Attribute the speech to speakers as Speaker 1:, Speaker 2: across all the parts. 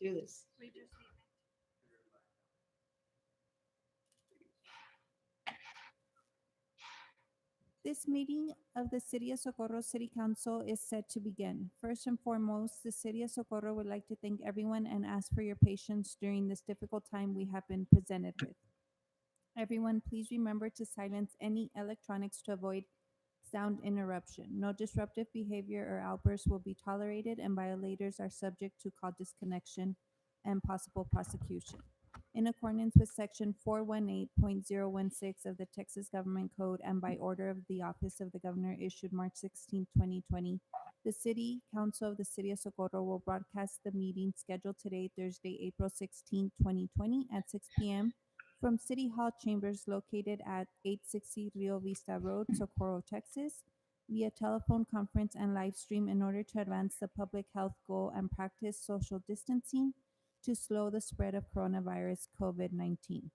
Speaker 1: do this.
Speaker 2: This meeting of the City of Socorro City Council is set to begin. First and foremost, the City of Socorro would like to thank everyone and ask for your patience during this difficult time we have been presented with. Everyone, please remember to silence any electronics to avoid sound interruption. No disruptive behavior or outbursts will be tolerated, and violators are subject to call disconnection and possible prosecution. In accordance with Section 418.016 of the Texas Government Code and by order of the Office of the Governor issued March 16, 2020, the City Council of the City of Socorro will broadcast the meeting scheduled today, Thursday, April 16, 2020 at 6 p.m. from City Hall chambers located at 860 Rio Vista Road, Socorro, Texas, via telephone conference and live stream in order to advance the public health goal and practice social distancing to slow the spread of coronavirus COVID-19.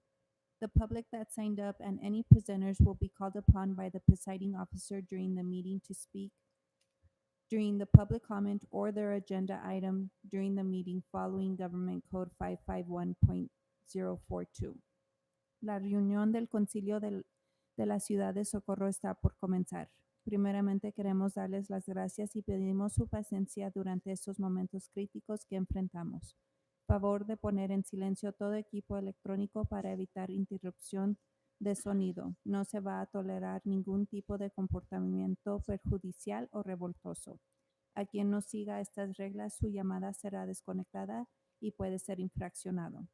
Speaker 2: The public that signed up and any presenters will be called upon by the presiding officer during the meeting to speak during the public comment or their agenda item during the meeting following Government Code 551.042. La reunión del Concilio de la Ciudad de Socorro está por comenzar. Primeramente queremos darles las gracias y pedimos su paciencia durante estos momentos críticos que enfrentamos. Favor de poner en silencio todo equipo electrónico para evitar interrupción de sonido. No se va a tolerar ningún tipo de comportamiento perjudicial o revoltoso. A quien no siga estas reglas, su llamada será desconectada y puede ser infraccionado.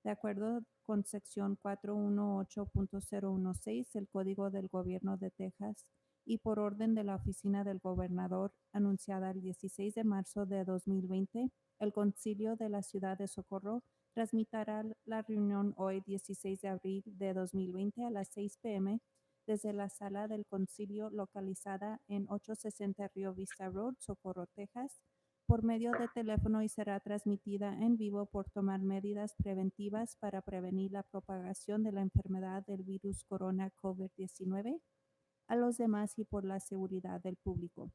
Speaker 2: De acuerdo con sección 418.016 del Código del Gobierno de Texas y por orden de la Oficina del Gobernador anunciada el 16 de marzo de 2020, el Concilio de la Ciudad de Socorro transmitirá la reunión hoy, 16 de abril de 2020 a las 6 p.m. desde la sala del Concilio localizada en 860 Rio Vista Road, Socorro, Texas, por medio de teléfono y será transmitida en vivo por tomar medidas preventivas para prevenir la propagación de la enfermedad del virus corona COVID-19 a los demás y por la seguridad del público.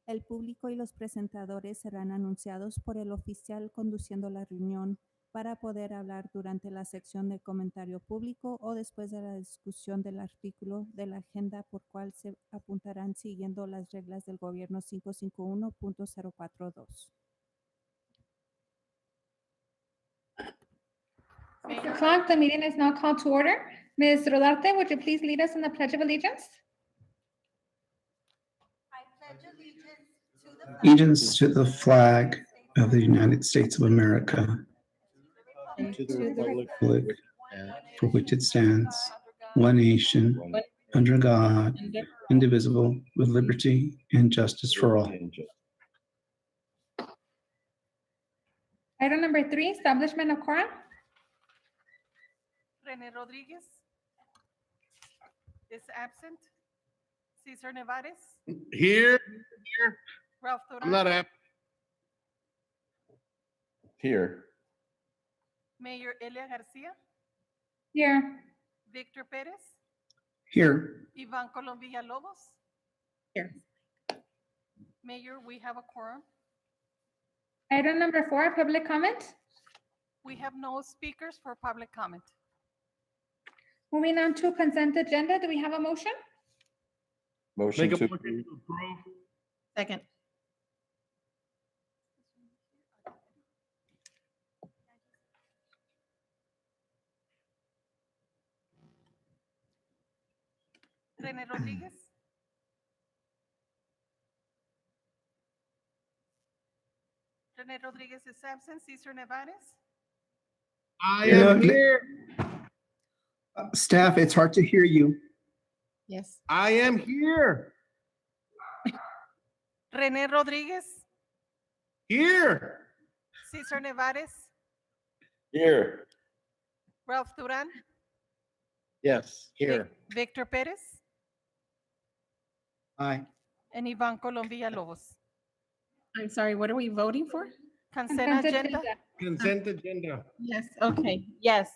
Speaker 2: El público y los presentadores serán anunciados por el oficial conduciendo la reunión para poder hablar durante la sección de comentario público o después de la discusión del artículo de la agenda por cual se apuntarán siguiendo las reglas del gobierno 551.042.
Speaker 3: 6 o'clock, the meeting is now called to order. Ms. Rodarte, would you please lead us in the Pledge of Allegiance?
Speaker 2: I pledge
Speaker 4: Allegiance to the flag of the United States of America,
Speaker 1: And
Speaker 5: to
Speaker 1: to
Speaker 5: the
Speaker 1: the
Speaker 4: republic
Speaker 5: and
Speaker 4: for which it stands, one nation, under God, indivisible, with liberty and justice for all.
Speaker 3: Item number 3, establishment of quorum.
Speaker 6: René Rodríguez is absent. Cesar Nevares,
Speaker 5: Here,
Speaker 6: Ralph
Speaker 5: I'm not
Speaker 6: Duran,
Speaker 5: app. Here.
Speaker 6: Mayor Elia Garcia,
Speaker 3: Here.
Speaker 6: Victor Pérez,
Speaker 4: Here,
Speaker 6: Ivan Colom Villalobos.
Speaker 1: Here.
Speaker 6: Mayor, we have a quorum.
Speaker 3: Item number 4, public comment.
Speaker 6: We have no speakers for public comment.
Speaker 3: Moving on to consent agenda, do we have a motion?
Speaker 5: Motion
Speaker 7: Make a
Speaker 5: to
Speaker 7: motion
Speaker 5: approve.
Speaker 7: to approve.
Speaker 1: second.
Speaker 6: René Rodríguez, René Rodríguez is absent. Cesar Nevares,
Speaker 7: I
Speaker 4: Yeah,
Speaker 7: am here.
Speaker 4: staff, it's hard to hear you.
Speaker 1: Yes.
Speaker 7: I am here.
Speaker 6: René Rodríguez,
Speaker 7: Here.
Speaker 6: Cesar Nevares,
Speaker 5: Here.
Speaker 6: Ralph Duran,
Speaker 5: Yes,
Speaker 6: Victor Pérez,
Speaker 4: Aye.
Speaker 6: and Ivan Colom Villalobos.
Speaker 1: I'm sorry, what are we voting for?
Speaker 6: Consent agenda.
Speaker 7: Consent agenda.
Speaker 1: Yes, okay, yes.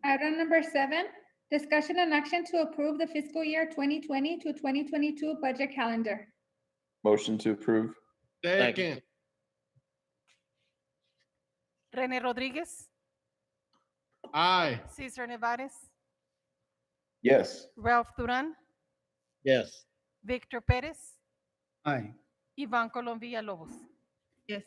Speaker 3: Item number 7, discussion and action to approve the fiscal year 2020 to 2022 budget calendar.
Speaker 5: Motion to approve.
Speaker 7: Second.
Speaker 6: Rene Rodriguez,
Speaker 7: Aye.
Speaker 6: Cesar Nevares,
Speaker 5: Yes.
Speaker 6: Ralph Duran,
Speaker 5: Yes.
Speaker 6: Victor Perez,
Speaker 4: Aye.
Speaker 6: Ivan Colom Villalobos.
Speaker 1: Yes.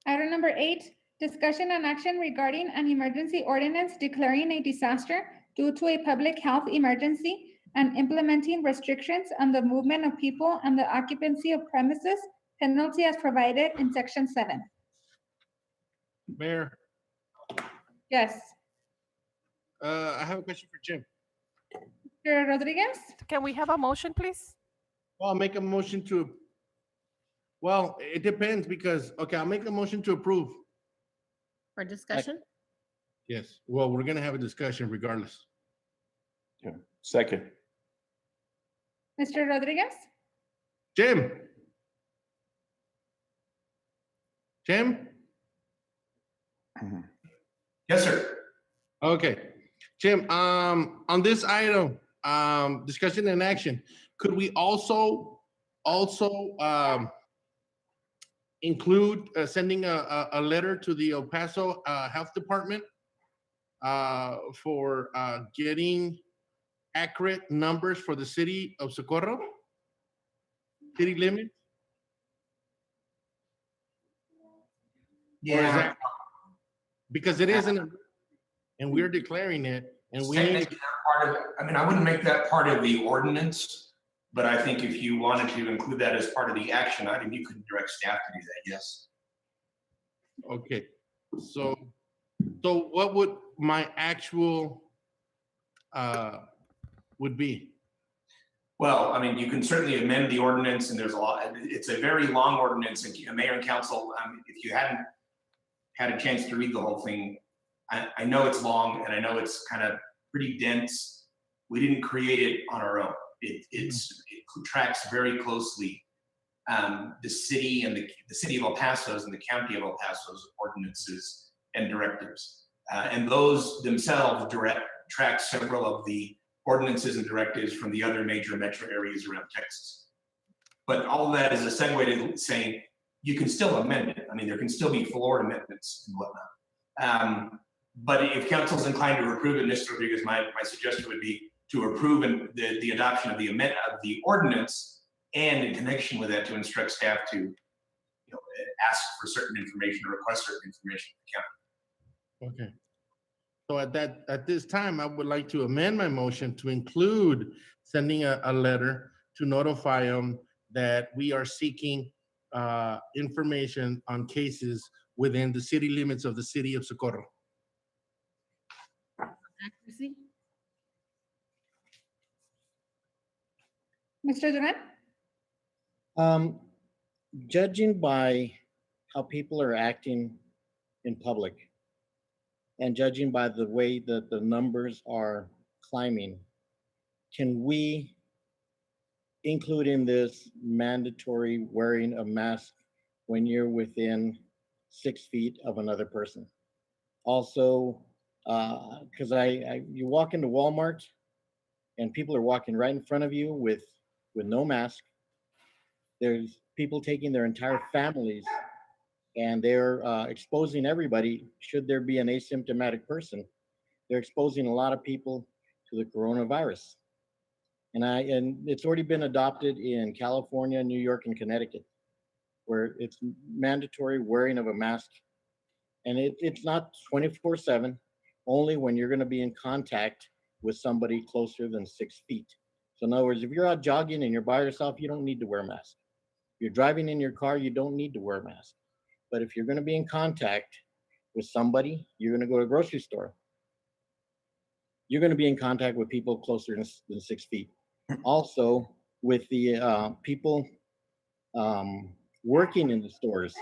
Speaker 3: Item number 8, discussion and action regarding an emergency ordinance declaring a disaster due to a public health emergency and implementing restrictions on the movement of people and the occupancy of premises, penalty as provided in section 7.
Speaker 7: Mayor,
Speaker 3: Yes.
Speaker 7: I have a question for Jim.
Speaker 3: Mr. Rodriguez?
Speaker 6: Can we have a motion, please?
Speaker 7: Well, I'll make a motion to, well, it depends because, okay, I'll make a motion to approve.
Speaker 1: For discussion?
Speaker 7: Yes, well, we're gonna have a discussion regardless.
Speaker 5: Yeah. Second.
Speaker 3: Mr. Rodriguez?
Speaker 7: Jim? Jim?
Speaker 8: Yes, sir.
Speaker 7: Okay, Jim, on this item, discussion and action, could we also include sending a letter to the El Paso Health Department for getting accurate numbers for the city of Socorro? City limits? Or is
Speaker 8: Yeah,
Speaker 7: that- Because it isn't, and we're declaring it, and we need,
Speaker 8: technically that part of, I mean, I wouldn't make that part of the ordinance, but I think if you wanted to include that as part of the action item, you could direct staff to do that, yes.
Speaker 7: okay, so what would my actual would be?
Speaker 8: Well, I mean, you can certainly amend the ordinance, and there's a lot, it's a very long ordinance, and Mayor and Council, if you hadn't had a chance to read the whole thing, I know it's long, and I know it's kind of pretty dense. We didn't create it on our own. It tracks very closely the city and the city of El Paso's and the county of El Paso's ordinances and directives. And those themselves track several of the ordinances and directives from the other major metro areas around Texas. But all of that is a segue to saying you can still amend it. I mean, there can still be floor amendments and whatnot. But if council's inclined to approve it, Mr. Rodriguez, my suggestion would be to approve the adoption of the ordinance, and in connection with that, to instruct staff to ask for certain information or request certain information from the county.
Speaker 7: Okay. So at this time, I would like to amend my motion to include sending a letter to notify them that we are seeking information on cases within the city limits of the city of Socorro.
Speaker 1: Accuracy?
Speaker 3: Mr. Duran?
Speaker 9: Judging by how people are acting in public and judging by the way that the numbers are climbing, can we include in this mandatory wearing a mask when you're within 6 feet of another person? Also, because you walk into Walmart and people are walking right in front of you with no mask. There's people taking their entire families and they're exposing everybody. Should there be an asymptomatic person, they're exposing a lot of people to the coronavirus. And it's already been adopted in California, New York, and Connecticut, where it's mandatory wearing of a mask. And it's not 24/7, only when you're going to be in contact with somebody closer than 6 feet. So in other words, if you're out jogging and you're by yourself, you don't need to wear a mask. If you're driving in your car, you don't need to wear a mask. But if you're going to be in contact with somebody, you're going to go to a grocery store, you're going to be in contact with people closer than 6 feet. Also, with the people working in the stores,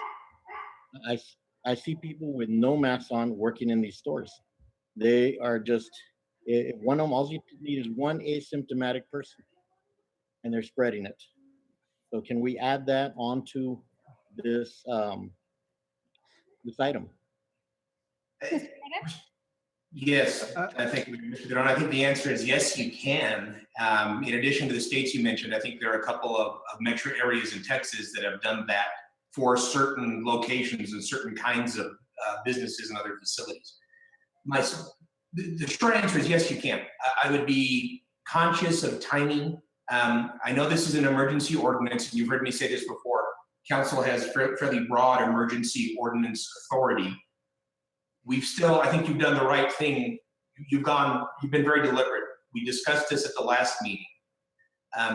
Speaker 9: I see people with no masks on working in these stores. They are just, one of them, all you need is one asymptomatic person, and they're spreading it. So can we add that onto this this item?
Speaker 8: Yes, I think, Mr. Duran, I think the answer is yes, you can. In addition to the states you mentioned, I think there are a couple of metro areas in Texas that have done that for certain locations and certain kinds of businesses and other facilities. The short answer is yes, you can. I would be conscious of timing. I know this is an emergency ordinance, and you've heard me say this before. Council has fairly broad emergency ordinance authority. I think you've done the right thing. You've been very deliberate. We discussed this at the last meeting.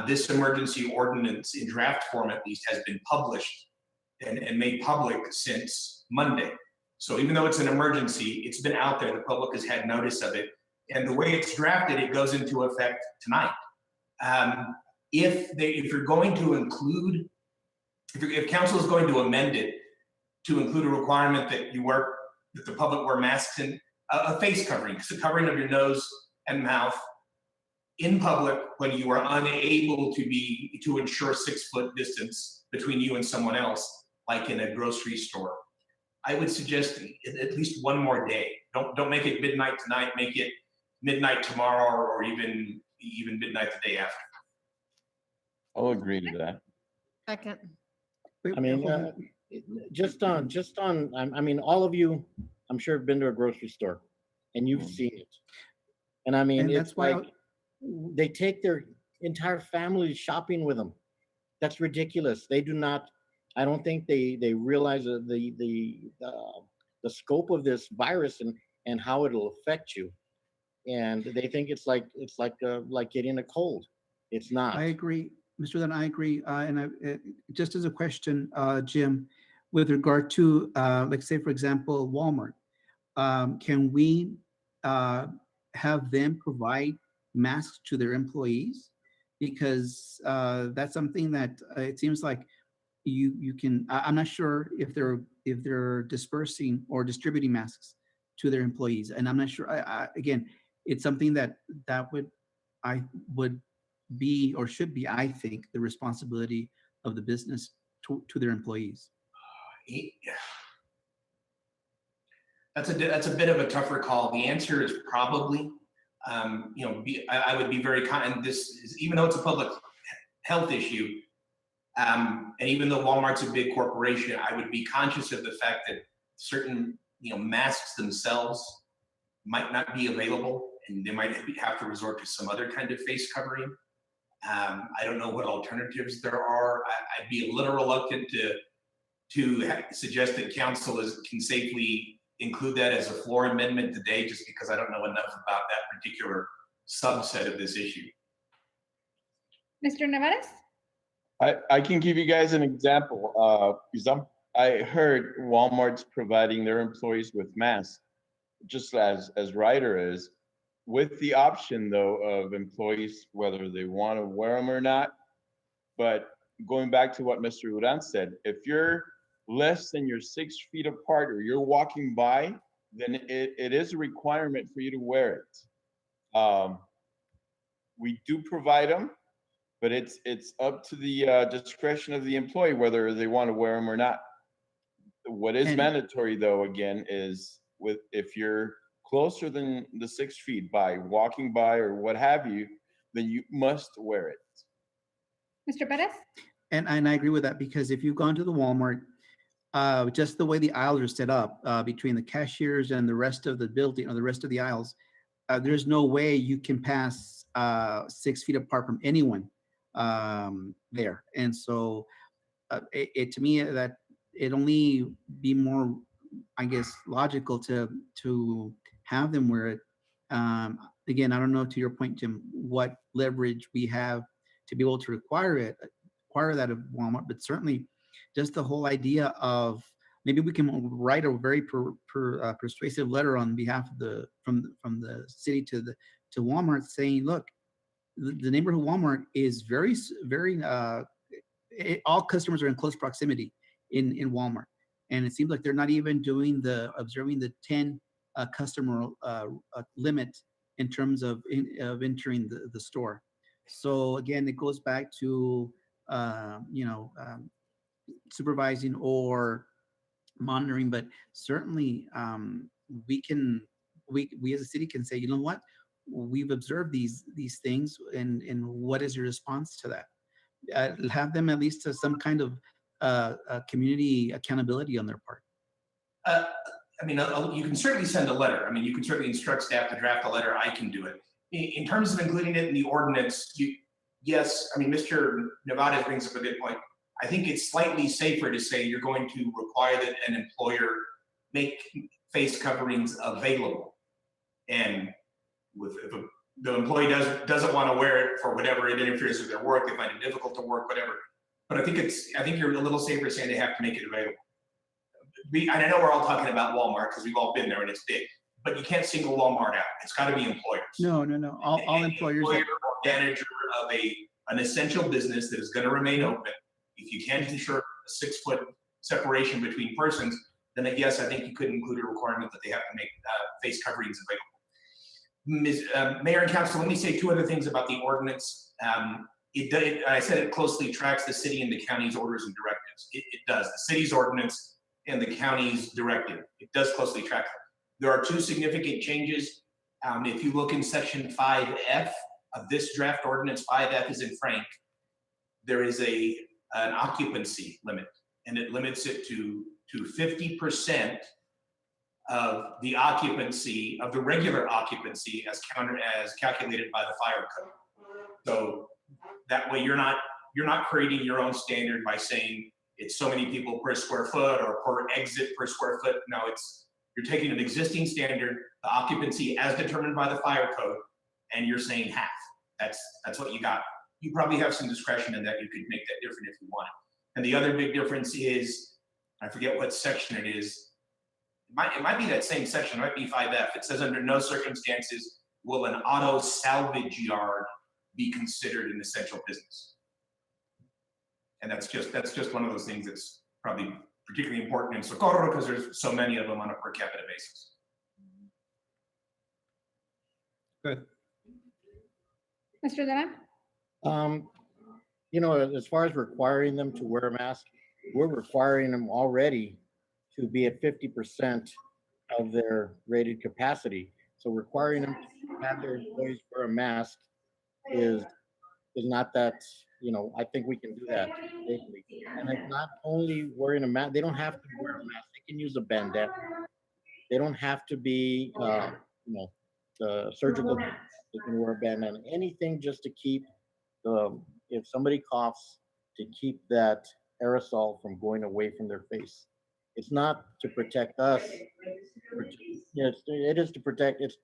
Speaker 8: This emergency ordinance, in draft form at least, has been published and made public since Monday. So even though it's an emergency, it's been out there. The public has had notice of it. And the way it's drafted, it goes into effect tonight. If you're going to include, if council is going to amend it to include a requirement that that the public wear masks and a face covering, the covering of your nose and mouth in public when you are unable to ensure 6-foot distance between you and someone else, like in a grocery store, I would suggest at least one more day. Don't make it midnight tonight. Make it midnight tomorrow, or even midnight the day after.
Speaker 5: I'll agree to that.
Speaker 1: Second.
Speaker 9: I mean, just on, I mean, all of you, I'm sure have been to a grocery store and you've seen it. And I mean,
Speaker 4: And
Speaker 9: it's
Speaker 4: that's why
Speaker 9: like they take their entire family shopping with them. That's ridiculous. They do not, I don't think they realize the scope of this virus and how it'll affect you. And they think it's like getting a cold. It's not.
Speaker 4: I agree, Mr. Then I agree. Just as a question, Jim, with regard to, like say, for example, Walmart, can we have them provide masks to their employees? Because that's something that it seems like you can, I'm not sure if they're dispersing or distributing masks to their employees. And I'm not sure, again, it's something that would be or should be, I think, the responsibility of the business to their employees.
Speaker 8: That's a bit of a tougher call. The answer is probably, I would be very kind. This is, even though it's a public health issue, and even though Walmart's a big corporation, I would be conscious of the fact that certain, masks themselves might not be available, and they might have to resort to some other kind of face covering. I don't know what alternatives there are. I'd be a little reluctant to suggest that council can safely include that as a floor amendment today, just because I don't know enough about that particular subset of this issue.
Speaker 3: Mr. Nevares?
Speaker 5: I can give you guys an example. Because I heard Walmart's providing their employees with masks, just as Ryder is, with the option though of employees whether they want to wear them or not. But going back to what Mr. Uran said, if you're less than your 6 feet apart or you're walking by, then it is a requirement for you to wear it. We do provide them, but it's up to the discretion of the employee whether they want to wear them or not. What is mandatory though, again, is if you're closer than the 6 feet by walking by or what have you, then you must wear it.
Speaker 3: Mr. Perez?
Speaker 4: And I agree with that, because if you've gone to the Walmart, just the way the aisles are set up between the cashiers and the rest of the building or the rest of the aisles, there's no way you can pass 6 feet apart from anyone there. And so to me, that it only be more, I guess, logical to have them wear it. Again, I don't know, to your point, Jim, what leverage we have to be able to require that of Walmart, but certainly just the whole idea of maybe we can write a very persuasive letter on behalf of from the city to Walmart, saying, look, the neighborhood Walmart is very all customers are in close proximity in Walmart, and it seems like they're not even observing the 10 customer limit in terms of entering the store. So again, it goes back to supervising or monitoring, but certainly we as a city can say, you know what, we've observed these things, and what is your response to that? Have them at least some kind of community accountability on their part.
Speaker 8: I mean, you can certainly send a letter. I mean, you can certainly instruct staff to draft a letter. I can do it. In terms of including it in the ordinance, yes, I mean, Mr. Nevada brings up a good point. I think it's slightly safer to say you're going to require that an employer make face coverings available. And if the employee doesn't want to wear it for whatever, it interferes with their work, they find it difficult to work, whatever. But I think you're a little safer saying they have to make it available. And I know we're all talking about Walmart because we've all been there and it's big, but you can't single Walmart out. It's got to be employers.
Speaker 4: No. All
Speaker 8: Any
Speaker 4: employers.
Speaker 8: employer or manager of an essential business that is going to remain open, if you can't ensure a 6-foot separation between persons, then yes, I think you could include a requirement that they have to make face coverings available. Mayor and Council, let me say 2 other things about the ordinance. I said it closely tracks the city and the county's orders and directives. It does. The city's ordinance and the county's directive. It does closely track them. There are 2 significant changes. If you look in section 5F of this draft ordinance, 5F is in Frank, there is an occupancy limit, and it limits it to 50% of the occupancy, of the regular occupancy as calculated by the fire code. So that way you're not creating your own standard by saying it's so many people per square foot or per exit per square foot. No, you're taking an existing standard, the occupancy as determined by the fire code, and you're saying half. That's what you got. You probably have some discretion in that. You could make that different if you want. And the other big difference is, I forget what section it is. It might be that same section, it might be 5F. It says under no circumstances will an auto salvage yard be considered an essential business. And that's just one of those things that's probably particularly important in Socorro because there's so many of them on a per capita basis.
Speaker 4: Good.
Speaker 3: Mr. Duran?
Speaker 9: As far as requiring them to wear a mask, we're requiring them already to be at 50% of their rated capacity. So requiring them to have their employees wear a mask is not that, I think we can do that safely. And it's not only wearing a mask, they don't have to wear a mask. They can use a bandana. They don't have to be, the surgical, they can wear a bandana. Anything just to keep if somebody coughs, to keep that aerosol from going away from their face. It's not to protect us. It's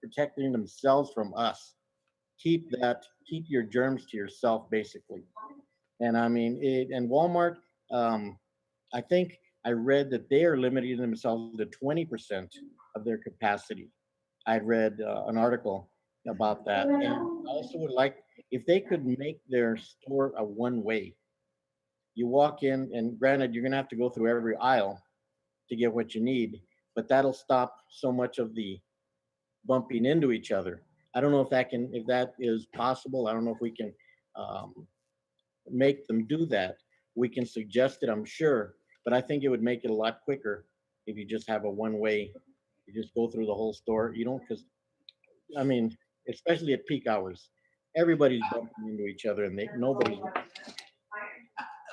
Speaker 9: protecting themselves from us. Keep your germs to yourself, basically. And I mean, and Walmart, I think I read that they are limiting themselves to 20% of their capacity. I read an article about that. And I also would like, if they could make their store a one-way. You walk in, and granted, you're gonna have to go through every aisle to get what you need, but that'll stop so much of the bumping into each other. I don't know if that is possible. I don't know if we can make them do that. We can suggest it, I'm sure, but I think it would make it a lot quicker if you just have a one-way. You just go through the whole store. You don't, because I mean, especially at peak hours, everybody's bumping into each other, and nobody's.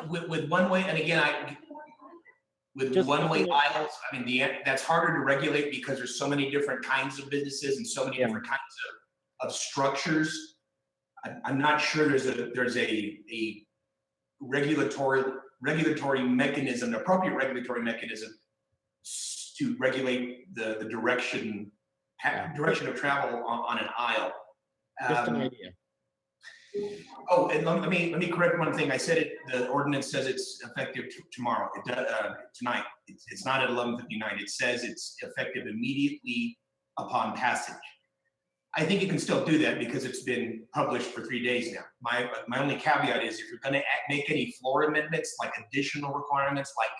Speaker 8: With one way, and again, with
Speaker 9: Just
Speaker 8: one-way
Speaker 9: looking at-
Speaker 8: aisles, I mean, that's harder to regulate because there's so many different kinds of businesses and so many different kinds of structures. I'm not sure there's a regulatory mechanism, an appropriate regulatory mechanism to regulate the direction of travel on an aisle.
Speaker 9: Just an idea.
Speaker 8: Oh, and let me correct one thing. I said the ordinance says it's effective tomorrow. Tonight. It's not at 11:59. It says it's effective immediately upon passage. I think you can still do that because it's been published for 3 days now. My only caveat is if you're going to make any floor amendments, like additional requirements, like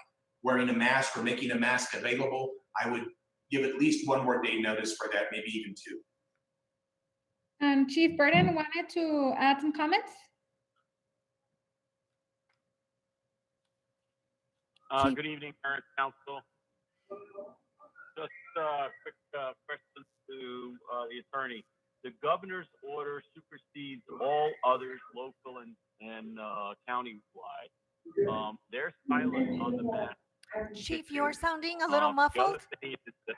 Speaker 8: wearing a mask or making a mask available, I would give at least 1 more day notice for that, maybe even 2.
Speaker 3: And Chief Burden wanted to add some comments.
Speaker 10: Good evening, Mayor and Council. Just a quick question to the attorney. The governor's order supersedes all others, local and county-wide. Their silence on the matter.
Speaker 11: Chief, you're sounding a little muffled.
Speaker 10: The other thing is that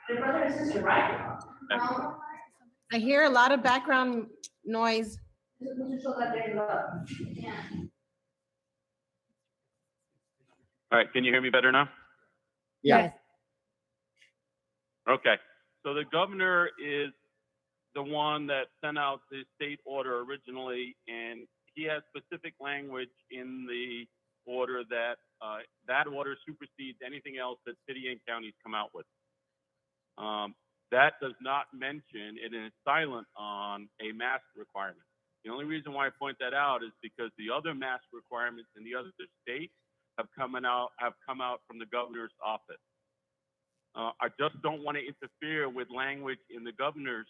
Speaker 1: I hear a lot of background noise.
Speaker 10: All right, can you hear me better now?
Speaker 9: Yeah.
Speaker 10: Okay, so the governor is the one that sent out the state order originally, and he has specific language in the order that that order supersedes anything else that city and counties come out with. That does not mention, it is silent on a mask requirement. The only reason why I point that out is because the other mask requirements in the other states have come out from the governor's office. I just don't want to interfere with language in the governor's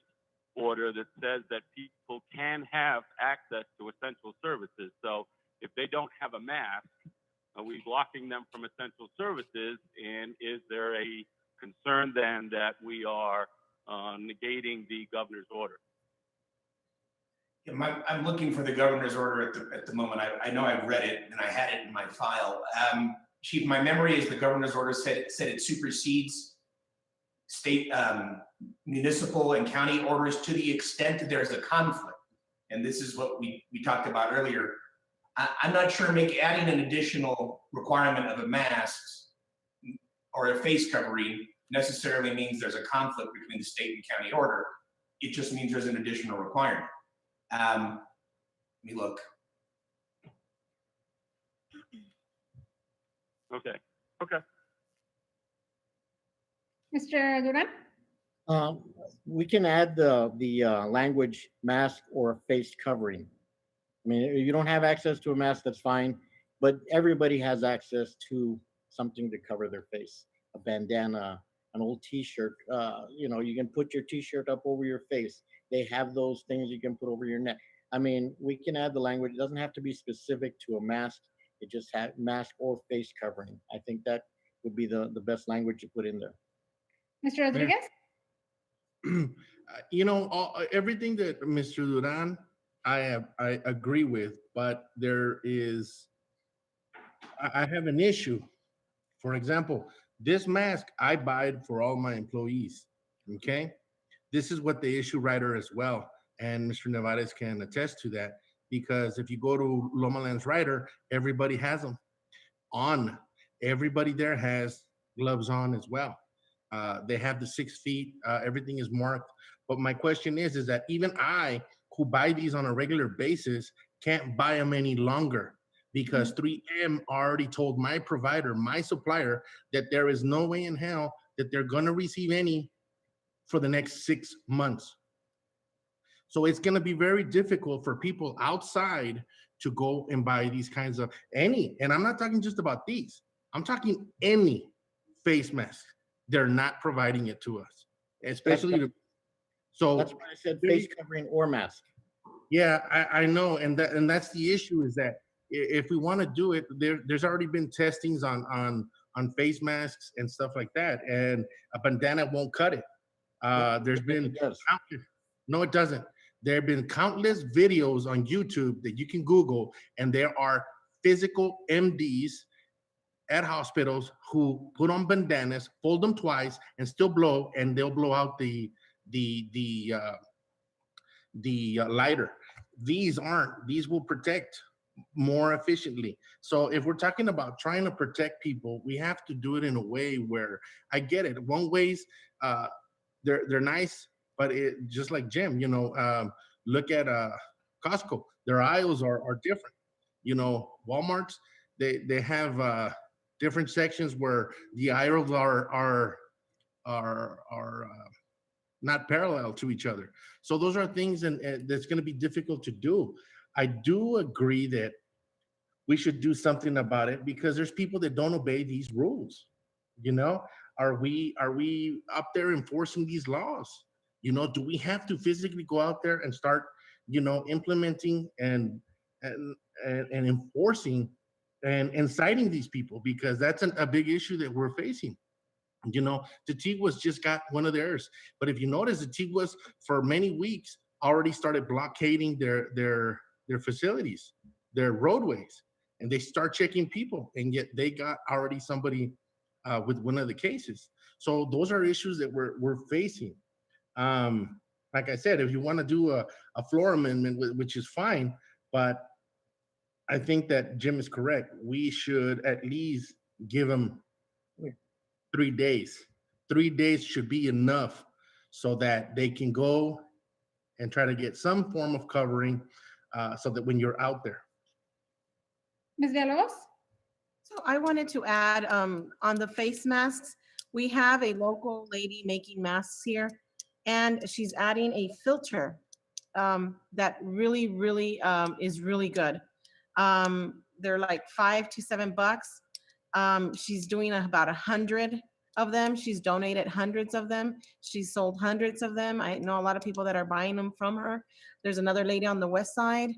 Speaker 10: order that says that people can have access to essential services. So if they don't have a mask, are we blocking them from essential services? And is there a concern then that we are negating the governor's order?
Speaker 8: Yeah, I'm looking for the governor's order at the moment. I know I've read it and I had it in my file. Chief, my memory is the governor's order said it supersedes state, municipal and county orders to the extent that there's a conflict. And this is what we talked about earlier. I'm not sure adding an additional requirement of a mask or a face covering necessarily means there's a conflict between the state and county order. It just means there's an additional requirement. Let me look.
Speaker 10: Okay.
Speaker 3: Mr. Duran?
Speaker 9: We can add the language mask or face covering. I mean, if you don't have access to a mask, that's fine, but everybody has access to something to cover their face, a bandana, an old t-shirt. You can put your t-shirt up over your face. They have those things you can put over your neck. I mean, we can add the language. It doesn't have to be specific to a mask. It just has mask or face covering. I think that would be the best language to put in there.
Speaker 3: Mr. Rodriguez?
Speaker 7: Everything that Mr. Duran, I agree with, but I have an issue. For example, this mask, I buy it for all my employees, okay? This is what the issue writer as well, and Mr. Nevarez can attest to that, because if you go to Loma Land's writer, everybody has them on. Everybody there has gloves on as well. They have the 6 feet, everything is marked. But my question is that even I, who buy these on a regular basis, can't buy them any longer because 3M already told my provider, my supplier, that there is no way in hell that they're gonna receive any for the next 6 months. So it's gonna be very difficult for people outside to go and buy these kinds of and I'm not talking just about these, I'm talking any face mask. They're not providing it to us, especially so
Speaker 9: That's why I said face covering or mask.
Speaker 7: Yeah, I know, and that's the issue, is that if we want to do it, there's already been testings on face masks and stuff like that, and a bandana won't cut it. There's been countless, no, it doesn't. There have been countless videos on YouTube that you can Google, and there are physical MDs at hospitals who put on bandanas, fold them twice, and still blow, and they'll blow out the lighter. These will protect more efficiently. So if we're talking about trying to protect people, we have to do it in a way where, I get it, one ways they're nice, but it just like Jim, look at Costco, their aisles are different. Walmart's, they have different sections where the aisles are not parallel to each other. So those are things and that's going to be difficult to do. I do agree that we should do something about it because there's people that don't obey these rules. Are we up there enforcing these laws? Do we have to physically go out there and start, implementing and enforcing and citing these people, because that's a big issue that we're facing. The Tiguas just got one of theirs, but if you notice, the Tiguas for many weeks already started blockading their facilities, their roadways, and they start checking people, and yet they got already somebody with one of the cases. So those are issues that we're facing. Like I said, if you want to do a floor amendment, which is fine, but I think that Jim is correct. We should at least give them 3 days. 3 days should be enough so that they can go and try to get some form of covering so that when you're out there.
Speaker 3: Ms. Villalobos?
Speaker 1: So I wanted to add, on the face masks, we have a local lady making masks here, and she's adding a filter that really, really is really good. They're like $5 to $7. She's doing about 100 of them. She's donated hundreds of them. She's sold hundreds of them. I know a lot of people that are buying them from her. There's another lady on the west side.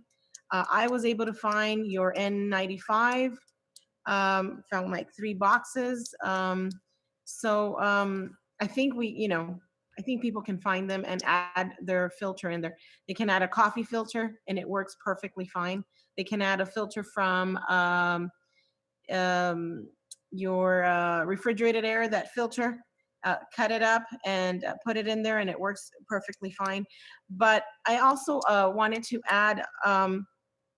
Speaker 1: I was able to find your N95, found like 3 boxes. So I think I think people can find them and add their filter in there. They can add a coffee filter and it works perfectly fine. They can add a filter from your refrigerated air, that filter, cut it up and put it in there and it works perfectly fine. But I also wanted to add,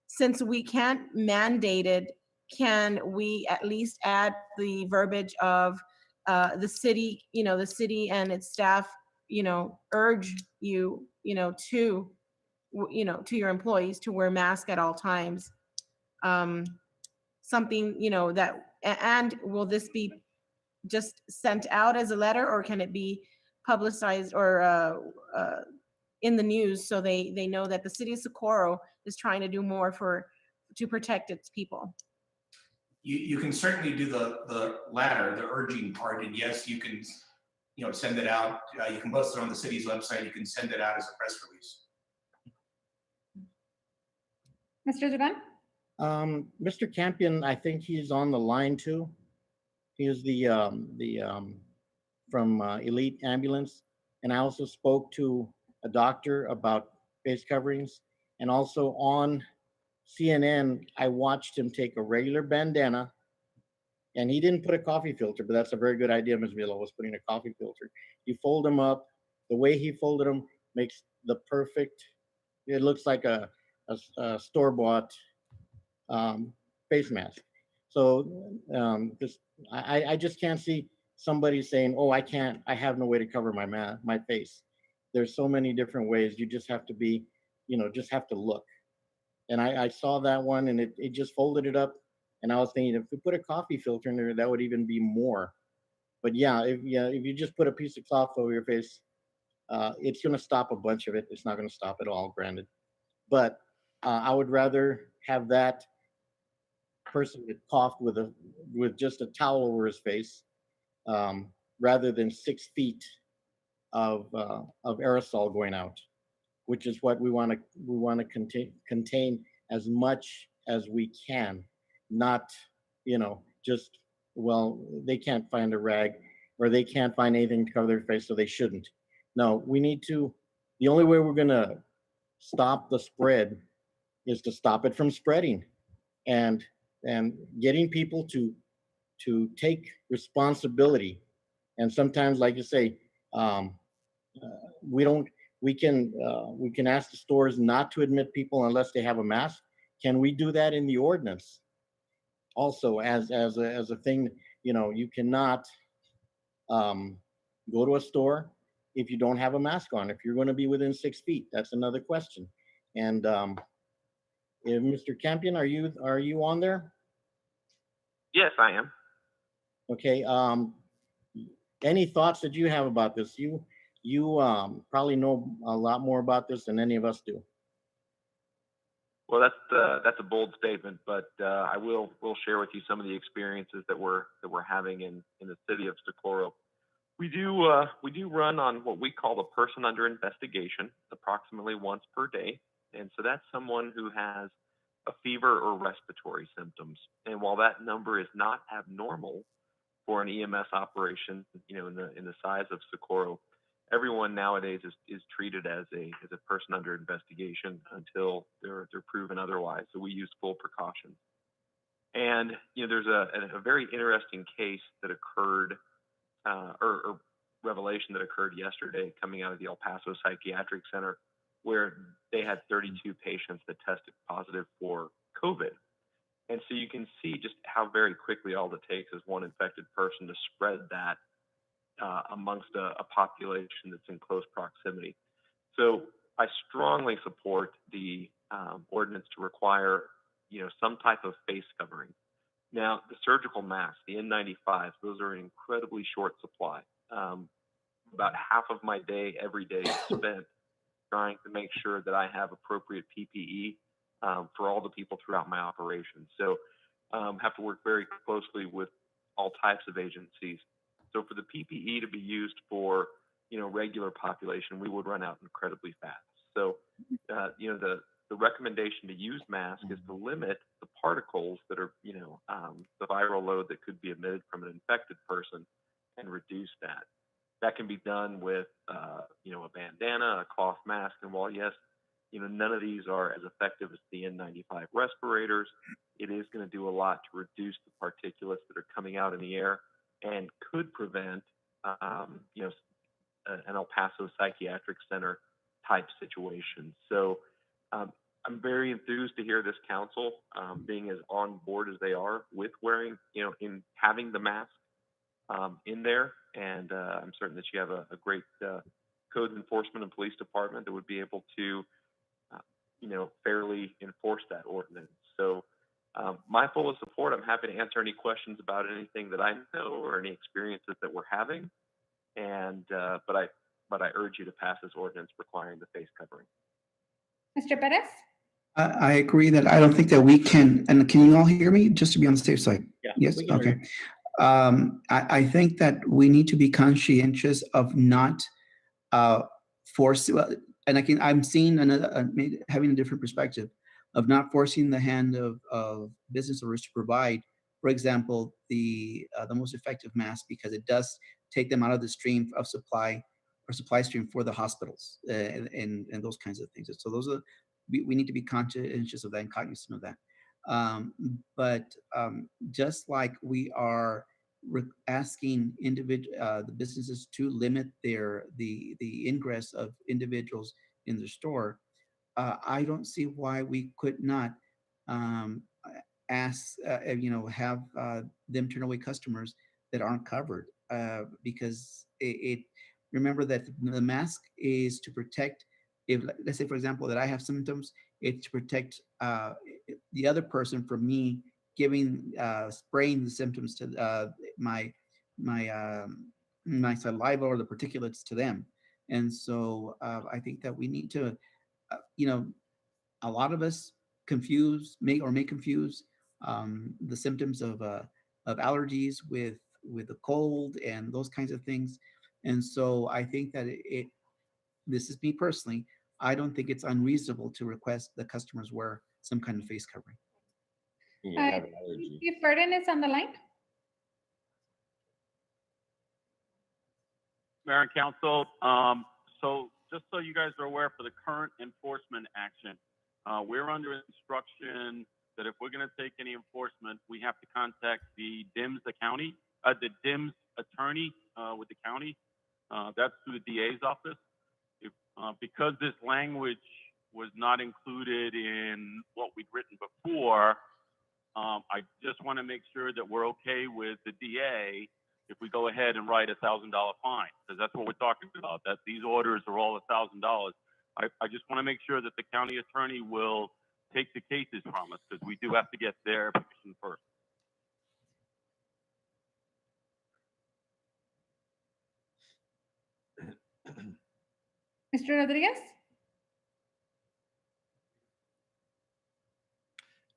Speaker 1: since we can't mandate it, can we at least add the verbiage of the city, the city and its staff, urge you, to your employees to wear masks at all times. Something, and will this be just sent out as a letter, or can it be publicized or in the news so they know that the city of Socorro is trying to do more to protect its people?
Speaker 8: You can certainly do the latter, the urging part, and yes, you can, send it out. You can post it on the city's website. You can send it out as a press release.
Speaker 3: Mr. Dugan?
Speaker 9: Mr. Campion, I think he's on the line too. He is from Elite Ambulance. And I also spoke to a doctor about face coverings. And also on CNN, I watched him take a regular bandana, and he didn't put a coffee filter, but that's a very good idea, Ms. Villa, was putting a coffee filter. You fold them up. The way he folded them makes the perfect, it looks like a store-bought face mask. So I just can't see somebody saying, oh, I have no way to cover my face. There's so many different ways. You just have to be, just have to look. And I saw that one, and it just folded it up. And I was thinking, if we put a coffee filter in there, that would even be more. But yeah, if you just put a piece of cloth over your face, it's going to stop a bunch of it. It's not going to stop it all, granted. But I would rather have that person that coughed with just a towel over his face, rather than 6 feet of aerosol going out, which is what we want to contain as much as we can. Not, just, well, they can't find a rag or they can't find anything to cover their face, so they shouldn't. No, we need to. The only way we're going to stop the spread is to stop it from spreading, and getting people to take responsibility. And sometimes, like you say, we can ask the stores not to admit people unless they have a mask. Can we do that in the ordinance? Also, as a thing, you cannot go to a store if you don't have a mask on. If you're going to be within 6 feet, that's another question. And Mr. Campion, are you on there?
Speaker 10: Yes, I am.
Speaker 9: Okay. Any thoughts that you have about this? You probably know a lot more about this than any of us do.
Speaker 10: Well, that's a bold statement, but I will share with you some of the experiences that we're having in the city of Socorro. We do run on what we call the person under investigation, approximately once per day, and so that's someone who has a fever or respiratory symptoms. And while that number is not abnormal for an EMS operation, in the size of Socorro, everyone nowadays is treated as a person under investigation until they're proven otherwise. So we use full precautions.
Speaker 11: And, there's a very interesting case that occurred, or revelation that occurred yesterday coming out of the El Paso Psychiatric Center, where they had 32 patients that tested positive for COVID. And so you can see just how very quickly all it takes is one infected person to spread that amongst a population that's in close proximity. So I strongly support the ordinance to require, some type of face covering. Now, the surgical masks, the N95s, those are in incredibly short supply. About half of my day every day is spent trying to make sure that I have appropriate PPE for all the people throughout my operation. So have to work very closely with all types of agencies. So for the PPE to be used for, regular population, we would run out incredibly fast. So, the recommendation to use masks is to limit the particles that are, the viral load that could be emitted from an infected person and reduce that. That can be done with, a bandana, a cloth mask. And while, yes, none of these are as effective as the N95 respirators, it is going to do a lot to reduce the particulates that are coming out in the air and could prevent, an El Paso Psychiatric Center type situation. So I'm very enthused to hear this council being as on board as they are with wearing, in having the mask in there. And I'm certain that you have a great code enforcement and police department that would be able to, fairly enforce that ordinance. So my full support. I'm happy to answer any questions about anything that I know or any experiences that we're having. And but I urge you to pass this ordinance requiring the face covering.
Speaker 3: Mr. Perez?
Speaker 4: I agree that I don't think that we can, and can you all hear me, just to be on the safe side?
Speaker 9: Yeah,
Speaker 4: Yes,
Speaker 9: we can hear
Speaker 4: okay. I think that we need to be conscientious of not and I'm seeing having a different perspective of not forcing the hand of business owners to provide, for example, the most effective mask, because it does take them out of the stream of supply stream for the hospitals and those kinds of things. So those are, we need to be conscientious of that and cognizant of that. But just like we are asking the businesses to limit the ingress of individuals in the store, I don't see why we could not ask, have them turn away customers that aren't covered, because remember that the mask is to protect. If, let's say, for example, that I have symptoms, it's to protect the other person from me spraying the symptoms to my saliva or the particulates to them. And so I think that we need to, a lot of us may confuse the symptoms of allergies with the cold and those kinds of things. And so I think that this is me personally, I don't think it's unreasonable to request that customers wear some kind of face covering.
Speaker 5: You have an allergy.
Speaker 3: Chief Burden is on the line.
Speaker 10: Mayor and Council, so just so you guys are aware, for the current enforcement action, we're under instruction that if we're going to take any enforcement, we have to contact the DIMS attorney with the county. That's through the DA's office. Because this language was not included in what we'd written before, I just want to make sure that we're okay with the DA if we go ahead and write $1,000 fine, because that's what we're talking about, that these orders are all $1,000. I just want to make sure that the county attorney will take the cases from us, because we do have to get their permission first.
Speaker 3: Mr. Rodriguez?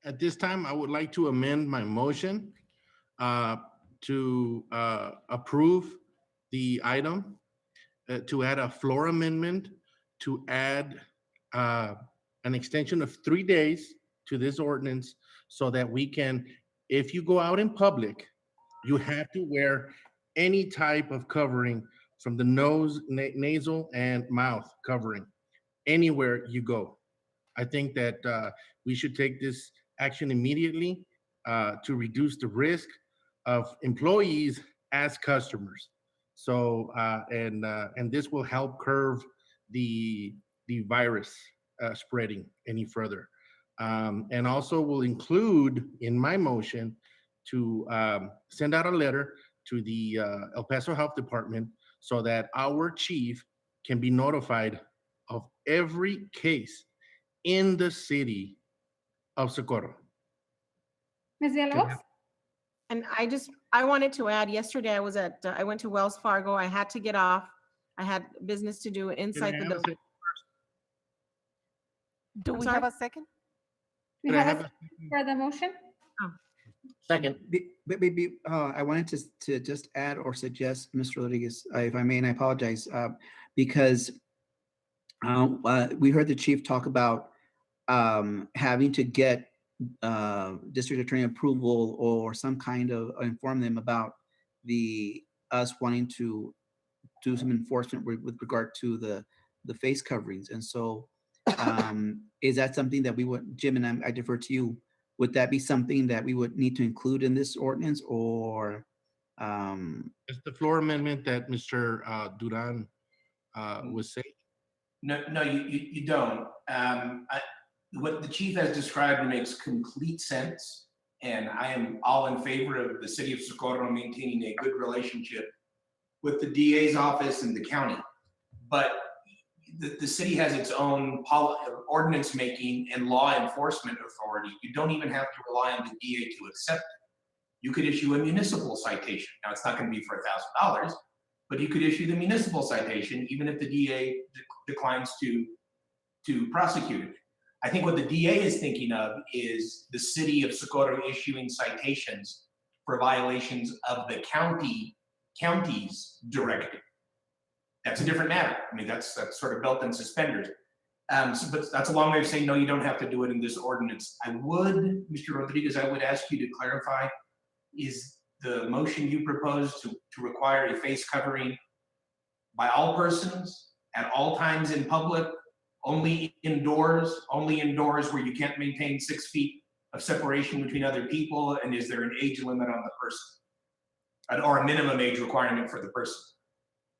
Speaker 7: At this time, I would like to amend my motion to approve the item, to add a floor amendment, to add an extension of 3 days to this ordinance, so that we can, if you go out in public, you have to wear any type of covering from the nose, nasal, and mouth covering anywhere you go. I think that we should take this action immediately. to reduce the risk of employees as customers. So, and this will help curb the virus spreading any further. And also will include in my motion to send out a letter to the El Paso Health Department so that our chief can be notified of every case in the city of Socorro.
Speaker 3: Ms. Villalobos?
Speaker 1: And I wanted to add, yesterday I went to Wells Fargo. I had to get off. I had business to do inside the building.
Speaker 6: Do
Speaker 1: I'm
Speaker 6: we
Speaker 1: sorry?
Speaker 6: have a second?
Speaker 3: We
Speaker 7: Could I
Speaker 3: have
Speaker 7: have
Speaker 3: a for the motion?
Speaker 9: Second.
Speaker 4: But maybe I wanted to just add or suggest, Mr. Rodriguez, if I may, and I apologize, because we heard the chief talk about having to get district attorney approval or some kind of inform them about us wanting to do some enforcement with regard to the face coverings. And so is that something that we would, Jim, and I defer to you, would that be something that we would need to include in this ordinance, or
Speaker 7: It's the floor amendment that Mr. Duran was saying.
Speaker 8: No, you don't. What the chief has described makes complete sense, and I am all in favor of the city of Socorro maintaining a good relationship with the DA's office and the county. But the city has its own ordinance making and law enforcement authority. You don't even have to rely on the DA to accept it. You could issue a municipal citation. Now, it's not going to be for $1,000, but you could issue the municipal citation even if the DA declines to prosecute it. I think what the DA is thinking of is the city of Socorro issuing citations for violations of the county's directive. That's a different matter. I mean, that's sort of belt and suspenders. But that's a long way of saying, no, you don't have to do it in this ordinance. Mr. Rodriguez, I would ask you to clarify, is the motion you propose to require a face covering by all persons at all times in public, only indoors where you can't maintain 6 feet of separation between other people? And is there an age limit on the person? Or a minimum age requirement for the person?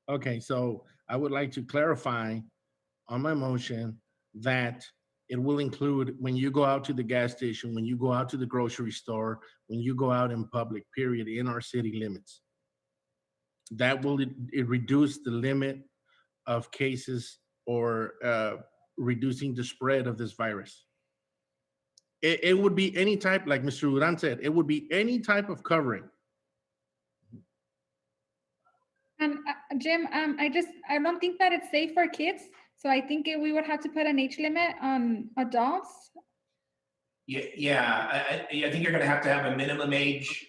Speaker 7: Okay, so I would like to clarify on my motion that it will include when you go out to the gas station, when you go out to the grocery store, when you go out in public, period, in our city limits. That will reduce the limit of cases or reducing the spread of this virus. It would be any type, like Mr. Duran said, it would be any type of covering.
Speaker 3: And Jim, I don't think that it's safe for kids. So I think we would have to put an age limit on adults.
Speaker 8: Yeah, I think you're going to have a minimum age.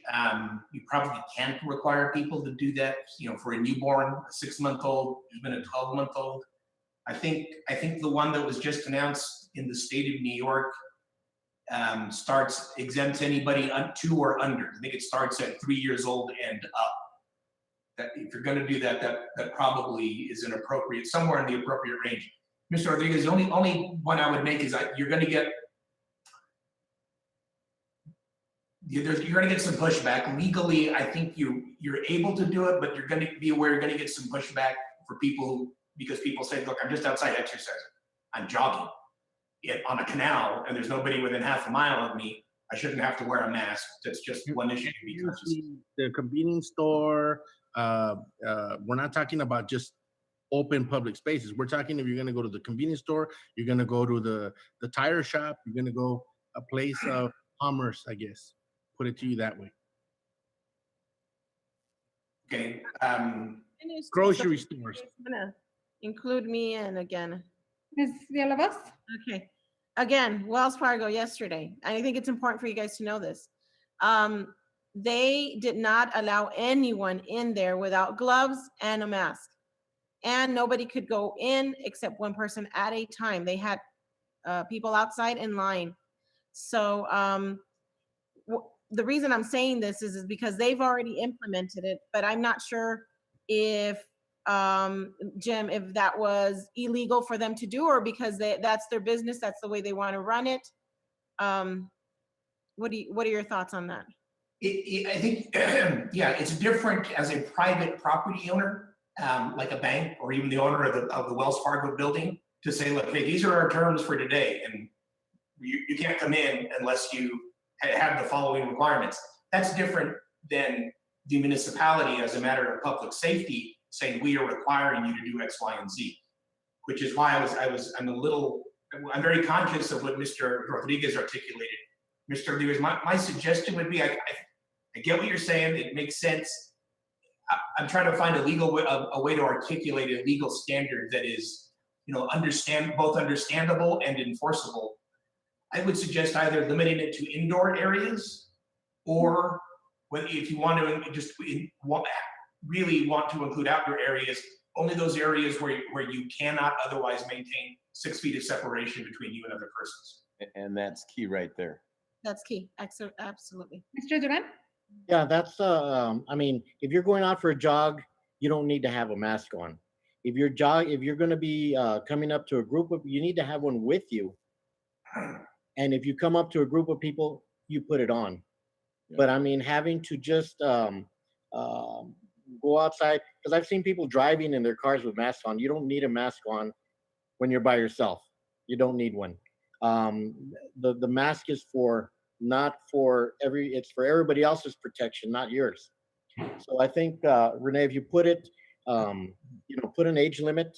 Speaker 8: You probably can't require people to do that. For a newborn, a 6-month-old, even a 12-month-old. I think the one that was just announced in the state of New York exempts anybody 2 or under. I think it starts at 3 years old and up. That if you're going to do that, that probably is somewhere in the appropriate range. Mr. Rodriguez, the only one I would make is that you're going to get some pushback. Legally, I think you're able to do it, but you're going to be aware you're going to get some pushback for people, because people say, look, I'm just outside exercising. I'm jogging on a canal and there's nobody within half a mile of me. I shouldn't have to wear a mask. That's just one issue to be conscious.
Speaker 7: The convenience store, we're not talking about just open public spaces. We're talking if you're going to go to the convenience store, you're going to go to the tire shop, you're going to go a place of commerce, I guess. Put it to you that way.
Speaker 8: Okay.
Speaker 7: Grocery stores.
Speaker 1: I'm gonna include me in again.
Speaker 3: Ms. Villalobos?
Speaker 1: Okay. Again, Wells Fargo yesterday. I think it's important for you guys to know this. They did not allow anyone in there without gloves and a mask. And nobody could go in except one person at a time. They had people outside in line. So the reason I'm saying this is because they've already implemented it, but I'm not sure if, Jim, if that was illegal for them to do, or because that's their business, that's the way they want to run it. What are your thoughts on that?
Speaker 8: I think, yeah, it's different as a private property owner, like a bank or even the owner of the Wells Fargo building, to say, look, hey, these are our terms for today, and you can't come in unless you have the following requirements. That's different than the municipality, as a matter of public safety, saying we are requiring you to do X, Y, and Z, which is why I'm very conscious of what Mr. Rodriguez articulated. Mr. Rodriguez, my suggestion would be, I get what you're saying. It makes sense. I'm trying to find a way to articulate a legal standard that is, both understandable and enforceable. I would suggest either limiting it to indoor areas, or if you want to really want to include outdoor areas, only those areas where you cannot otherwise maintain 6 feet of separation between you and other persons.
Speaker 5: And that's key right there.
Speaker 1: That's key. Absolutely.
Speaker 3: Mr. Duran?
Speaker 9: Yeah, that's, I mean, if you're going out for a jog, you don't need to have a mask on. If you're going to be coming up to a group of, you need to have one with you. And if you come up to a group of people, you put it on.
Speaker 7: Yeah.
Speaker 9: But I mean, having to just go outside, because I've seen people driving in their cars with masks on. You don't need a mask on when you're by yourself. You don't need one. The mask is it's for everybody else's protection, not yours. So I think, Renee, if you put it, put an age limit,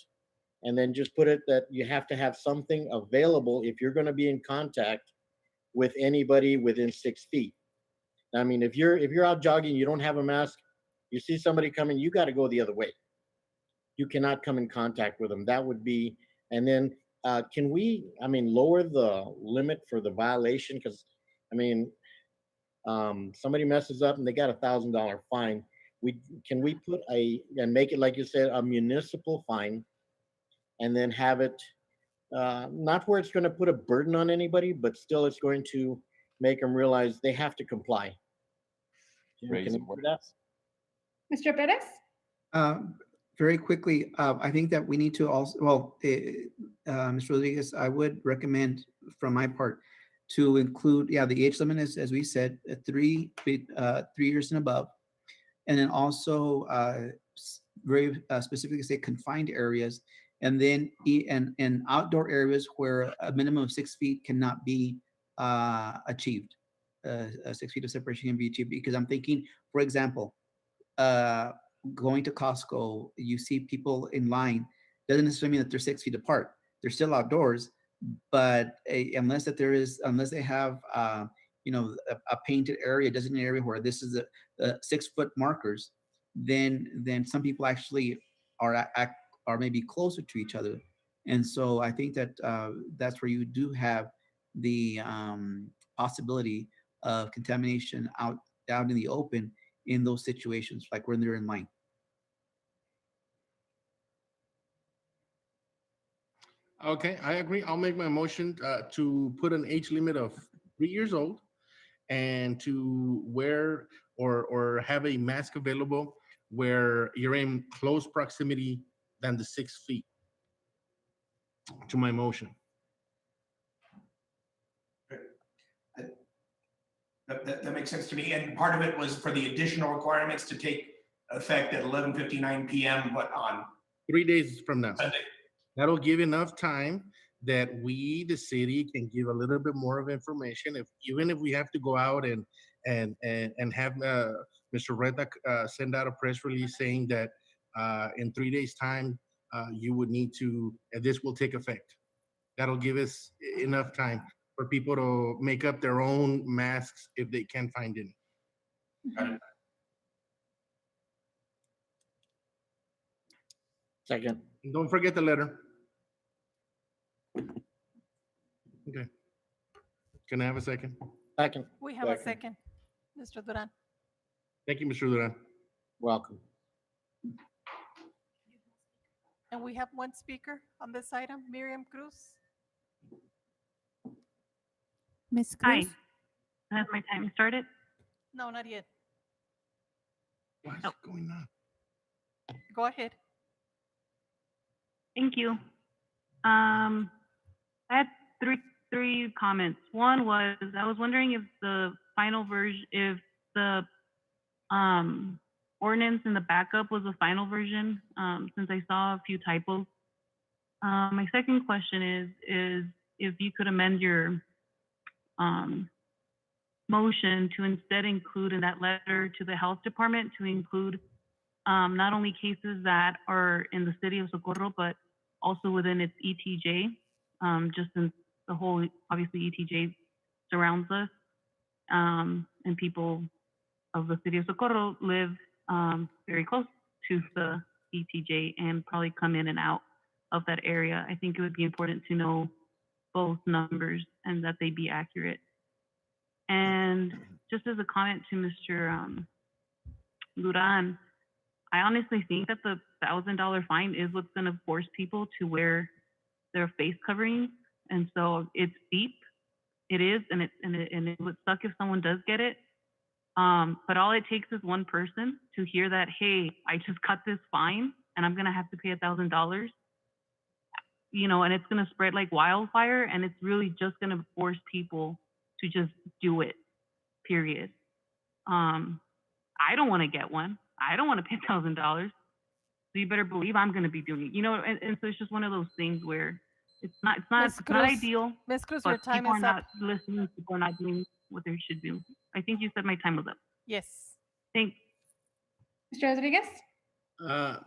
Speaker 9: and then just put it that you have to have something available if you're going to be in contact with anybody within 6 feet. I mean, if you're out jogging, you don't have a mask, you see somebody coming, you got to go the other way. You cannot come in contact with them. That would be, and then can we, lower the limit for the violation? Because, somebody messes up and they got $1,000 fine. Can we put and make it, like you said, a municipal fine, and then have it, not where it's going to put a burden on anybody, but still it's going to make them realize they have to comply. Can we do that?
Speaker 3: Mr. Perez?
Speaker 4: Very quickly, I think that we need to also, Mr. Rodriguez, I would recommend from my part to include, the age limit is, as we said, 3 years and above. And then also very specifically say confined areas, and then and outdoor areas where a minimum of 6 feet cannot be achieved. 6 feet of separation can be achieved, because I'm thinking, for example, going to Costco, you see people in line, doesn't necessarily mean that they're 6 feet apart. They're still outdoors, but unless they have a painted area, designated area where this is the 6 foot markers, then some people actually are maybe closer to each other. And so I think that that's where you do have the possibility of contamination out in the open in those situations, like when they're in line.
Speaker 7: Okay, I agree. I'll make my motion to put an age limit of 3 years old, and to wear or have a mask available where you're in close proximity than the 6 feet, to my motion.
Speaker 8: That makes sense to me. And part of it was for the additional requirements to take effect at 11:59 p.m., but on
Speaker 7: 3 days from now.
Speaker 8: Sunday.
Speaker 7: That'll give enough time that we, the city, can give a little bit more of information. Even if we have to go out and have Mr. Reta send out a press release saying that in 3 days' time you would need to, this will take effect. That'll give us enough time for people to make up their own masks if they can't find any.
Speaker 9: Second.
Speaker 7: And don't forget the letter. Okay. Can I have a second?
Speaker 9: Second.
Speaker 6: We have a second. Mr. Duran.
Speaker 7: Thank you, Mr. Duran.
Speaker 9: Welcome.
Speaker 6: And we have one speaker on this item, Miriam Cruz.
Speaker 2: Ms.
Speaker 12: Hi.
Speaker 2: Cruz?
Speaker 12: Has my time started?
Speaker 6: No, not yet.
Speaker 7: What is going on?
Speaker 6: Go ahead.
Speaker 12: Thank you. I had three comments. One was, I was wondering if the final version, if the ordinance in the backup was a final version, since I saw a few typos. My second question is if you could amend your motion to instead include in that letter to the health department to include not only cases that are in the city of Socorro, but also within its ETJ, just since the whole, obviously ETJ surrounds us, and people of the city of Socorro live very close to the ETJ and probably come in and out of that area. I think it would be important to know both numbers and that they be accurate. And just as a comment to Mr. Duran, I honestly think that the $1,000 fine is what's going to force people to wear their face coverings. And so it's steep. It is, and it would suck if someone does get it. But all it takes is one person to hear that, hey, I just got this fine and I'm going to have to pay $1,000, you know, and it's going to spread like wildfire, and it's really just going to force people to just do it, period. I don't want to get one. I don't want to pay $1,000. So you better believe I'm going to be doing it, you know, and so it's just one of those things where it's not ideal.
Speaker 6: Ms. Cruz,
Speaker 12: But
Speaker 6: your time
Speaker 12: people
Speaker 6: is
Speaker 12: are
Speaker 6: up.
Speaker 12: not listening. People are not doing what they should do. I think you said my time was up.
Speaker 6: Yes.
Speaker 12: Thanks.
Speaker 3: Mr. Rodriguez?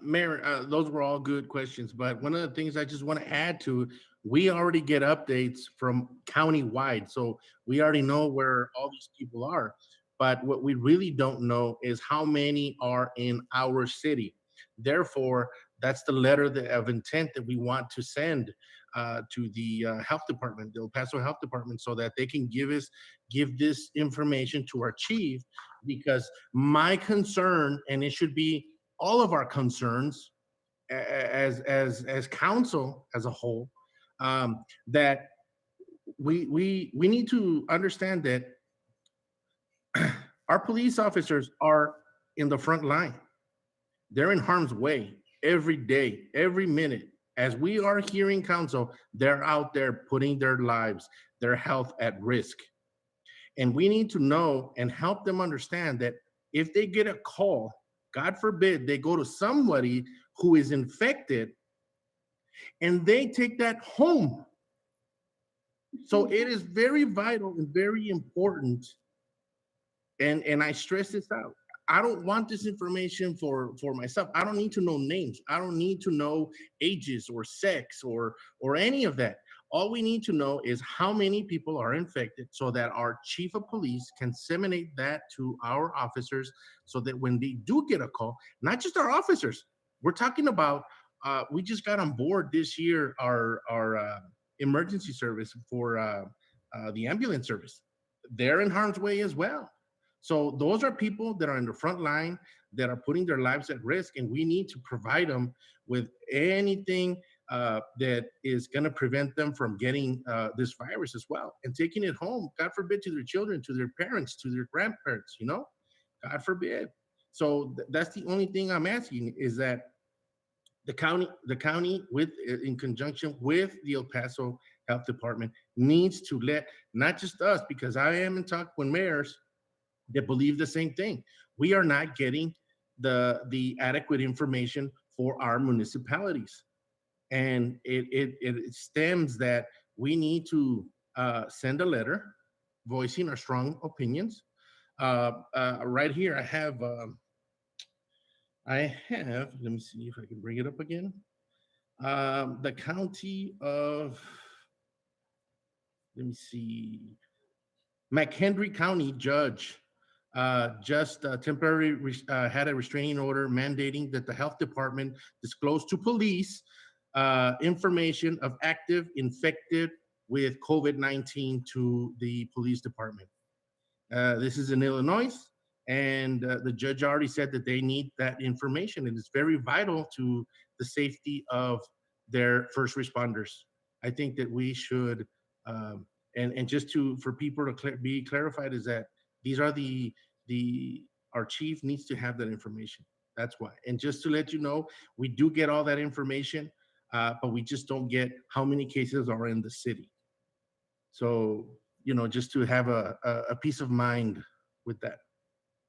Speaker 7: Mayor, those were all good questions, but one of the things I just want to add to, we already get updates from county-wide, so we already know where all these people are. But what we really don't know is how many are in our city. Therefore, that's the letter of intent that we want to send to the health department, the El Paso Health Department, so that they can give this information to our chief. Because my concern, and it should be all of our concerns as council as a whole, that we need to understand that our police officers are in the front line. They're in harm's way every day, every minute. As we are hearing council, they're out there putting their lives, their health at risk. And we need to know and help them understand that if they get a call, God forbid, they go to somebody who is infected and they take that home. So it is very vital and very important. And I stress this out. I don't want this information for myself. I don't need to know names. I don't need to know ages or sex or any of that. All we need to know is how many people are infected so that our chief of police can disseminate that to our officers so that when they do get a call, not just our officers, we're talking about, we just got on board this year our emergency service for the ambulance service. They're in harm's way as well. So those are people that are in the front line that are putting their lives at risk, and we need to provide them with anything that is going to prevent them from getting this virus as well and taking it home, God forbid, to their children, to their parents, to their grandparents, you know, God forbid. So that's the only thing I'm asking, is that the county with, in conjunction with the El Paso Health Department, needs to let not just us, because I am in talk with mayors that believe the same thing. We are not getting the adequate information for our municipalities. And it stems that we need to send a letter voicing our strong opinions. Right here, I have, let me see if I can bring it up again. The county of, let me see, McHenry County judge just temporarily had a restraining order mandating that the health department disclose to police information of active infected with COVID-19 to the police department. This is in Illinois, and the judge already said that they need that information, and it's very vital to the safety of their first responders. I think that we should, and just for people to be clarified, is that these are our chief needs to have that information. That's why. And just to let you know, we do get all that information, but we just don't get how many cases are in the city. So, just to have a peace of mind with that.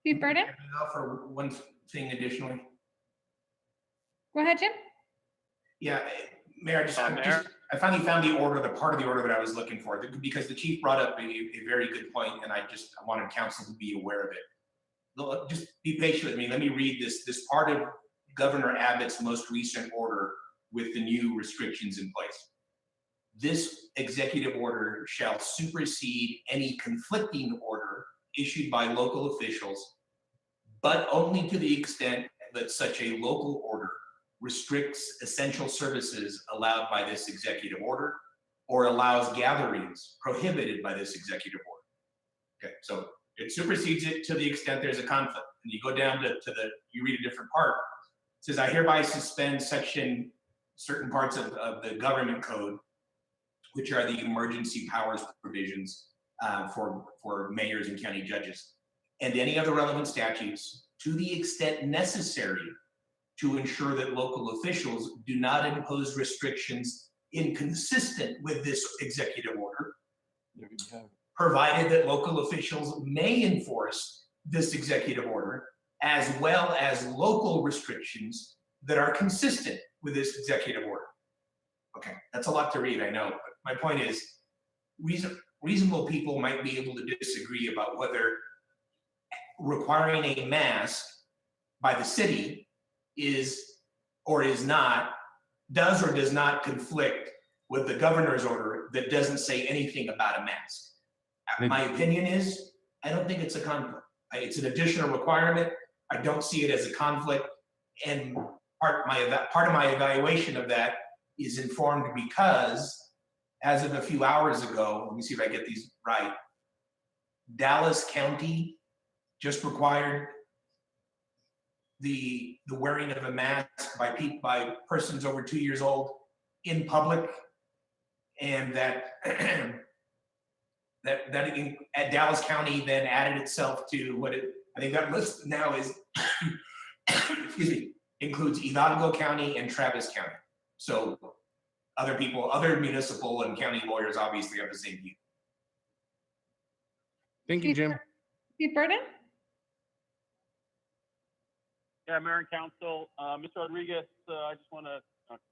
Speaker 3: Chief Burden,
Speaker 8: For one thing additionally.
Speaker 3: go ahead, Jim.
Speaker 8: Yeah, Mayor,
Speaker 10: Mayor?
Speaker 8: I finally found the order, the part of the order that I was looking for, because the chief brought up a very good point, and I wanted council to be aware of it. Look, just be patient with me. Let me read this part of Governor Abbott's most recent order with the new restrictions in place. This executive order shall supersede any conflicting order issued by local officials, but only to the extent that such a local order restricts essential services allowed by this executive order or allows gatherings prohibited by this executive order. Okay, so it supersedes it to the extent there's a conflict. And you go down you read a different part. It says, I hereby suspend certain parts of the government code, which are the emergency powers provisions for mayors and county judges, and any other relevant statutes to the extent necessary to ensure that local officials do not impose restrictions inconsistent with this executive order, provided that local officials may enforce this executive order, as well as local restrictions that are consistent with this executive order. Okay, that's a lot to read, I know, but my point is, reasonable people might be able to disagree about whether requiring a mask by the city is or is not, does or does not conflict with the governor's order that doesn't say anything about a mask. My opinion is, I don't think it's a conflict. It's an additional requirement. I don't see it as a conflict. And part of my evaluation of that is informed because, as of a few hours ago, let me see if I get these right, Dallas County just required the wearing of a mask by persons over 2 years old in public, and that at Dallas County then added itself to what I think that list now is excuse me, includes Hidalgo County and Travis County. So other municipal and county lawyers obviously have the same view.
Speaker 7: Thank you, Jim.
Speaker 3: Chief Burden,
Speaker 10: Yeah, Mayor and Council, Mr. Rodriguez, I just want to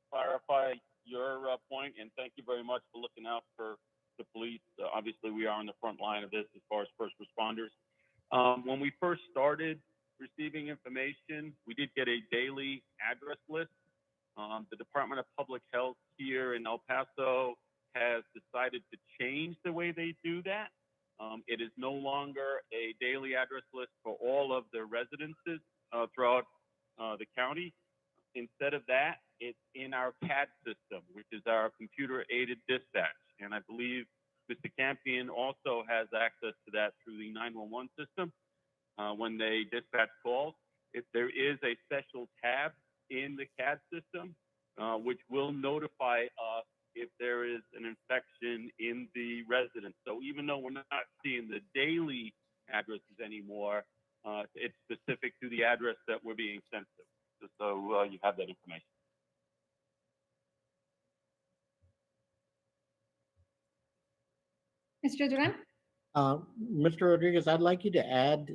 Speaker 10: clarify your point, and thank you very much for looking out for the police. Obviously, we are on the front line of this as far as first responders. When we first started receiving information, we did get a daily address list. The Department of Public Health here in El Paso has decided to change the way they do that. It is no longer a daily address list for all of the residences throughout the county. Instead of that, it's in our CAD system, which is our computer-aided dispatch. And I believe Mr. Campion also has access to that through the 911 system when they dispatch calls. If there is a special tab in the CAD system, which will notify us if there is an infection in the residence. So even though we're not seeing the daily addresses anymore, it's specific to the address that we're being sent to. Just so you have that information.
Speaker 3: Mr. Duran,
Speaker 9: Mr. Rodriguez, I'd like you to add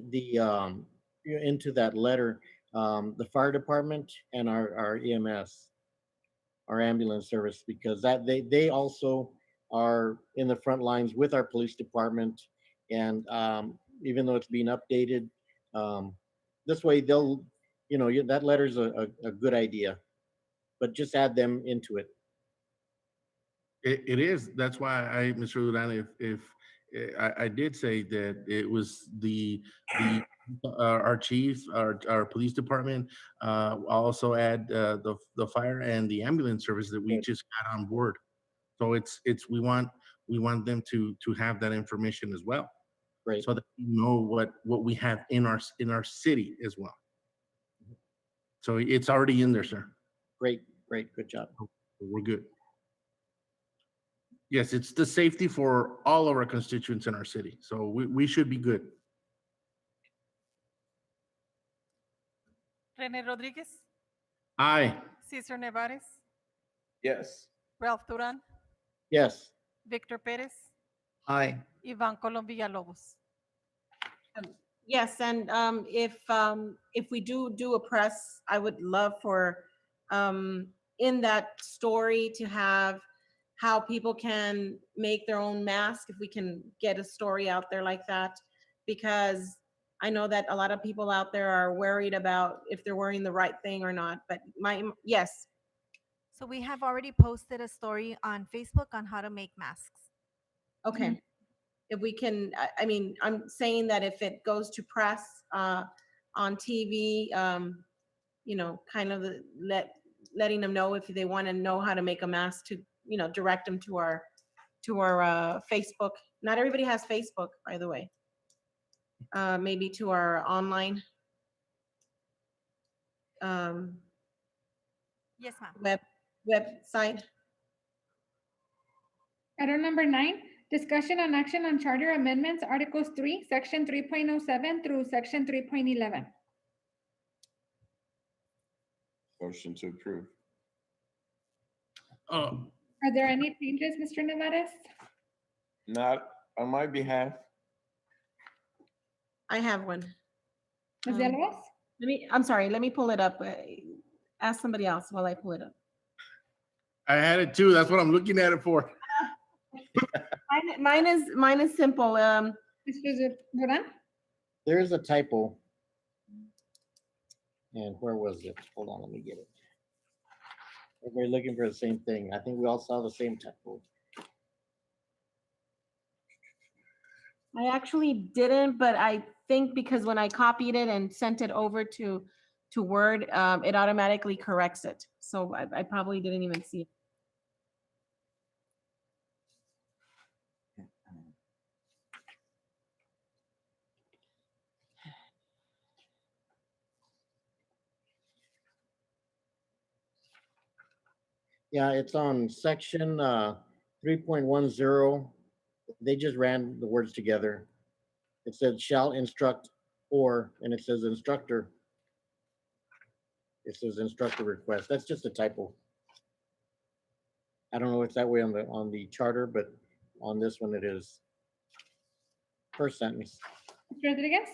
Speaker 9: into that letter, the fire department and our EMS, our ambulance service, because they also are in the front lines with our police department. And even though it's being updated, this way they'll, that letter's a good idea, but just add them into it.
Speaker 7: It is. That's why Mr. Duran, if I did say that it was our chief, our police department, also add the fire and the ambulance service that we just got on board. So we want them to have that information as well.
Speaker 9: Great.
Speaker 7: So that we know what we have in our city as well. So it's already in there, sir.
Speaker 9: Great, good job.
Speaker 7: We're good. Yes, it's the safety for all of our constituents in our city. So we should be good.
Speaker 6: Rene Rodriguez,
Speaker 7: Aye.
Speaker 6: Cesar Nevares,
Speaker 5: Yes.
Speaker 6: Ralph Duran,
Speaker 9: Yes.
Speaker 6: Victor Perez,
Speaker 4: Aye.
Speaker 6: Ivan Colom Villalobos.
Speaker 1: Yes, and if we do a press, I would love for in that story to have how people can make their own mask, if we can get a story out there like that, because I know that a lot of people out there are worried about if they're wearing the right thing or not. But yes,
Speaker 13: So we have already posted a story on Facebook on how to make masks.
Speaker 1: okay. If we can, I mean, I'm saying that if it goes to press on TV, you know, kind of letting them know if they want to know how to make a mask, to, you know, direct them to our Facebook. Not everybody has Facebook, by the way. Maybe to our online
Speaker 13: Yes, ma'am.
Speaker 1: website.
Speaker 3: Item number 9, discussion and action on charter amendments, Articles 3, Section 3.07 through Section 3.11.
Speaker 5: Motion to approve.
Speaker 3: Are there any changes, Mr. Nevares?
Speaker 5: Not on my behalf.
Speaker 1: I have one.
Speaker 3: Ms.
Speaker 1: Um,
Speaker 3: Villalobos?
Speaker 1: I'm sorry, let me pull it up. Ask somebody else while I pull it up.
Speaker 7: I had it too. That's what I'm looking at it for.
Speaker 1: Mine is simple.
Speaker 3: Mr. Duran?
Speaker 9: There is a typo. And where was it? Hold on, let me get it. Everybody looking for the same thing. I think we all saw the same typo.
Speaker 1: I actually didn't, but I think because when I copied it and sent it over to Word, it automatically corrects it. So I probably didn't even see it.
Speaker 9: Yeah, it's on section 3.10. They just ran the words together. It says shall instruct or, and it says instructor. It says instructor request. That's just a typo. I don't know if it's that way on the charter, but on this one it is. First sentence.
Speaker 3: Mr. Rodriguez?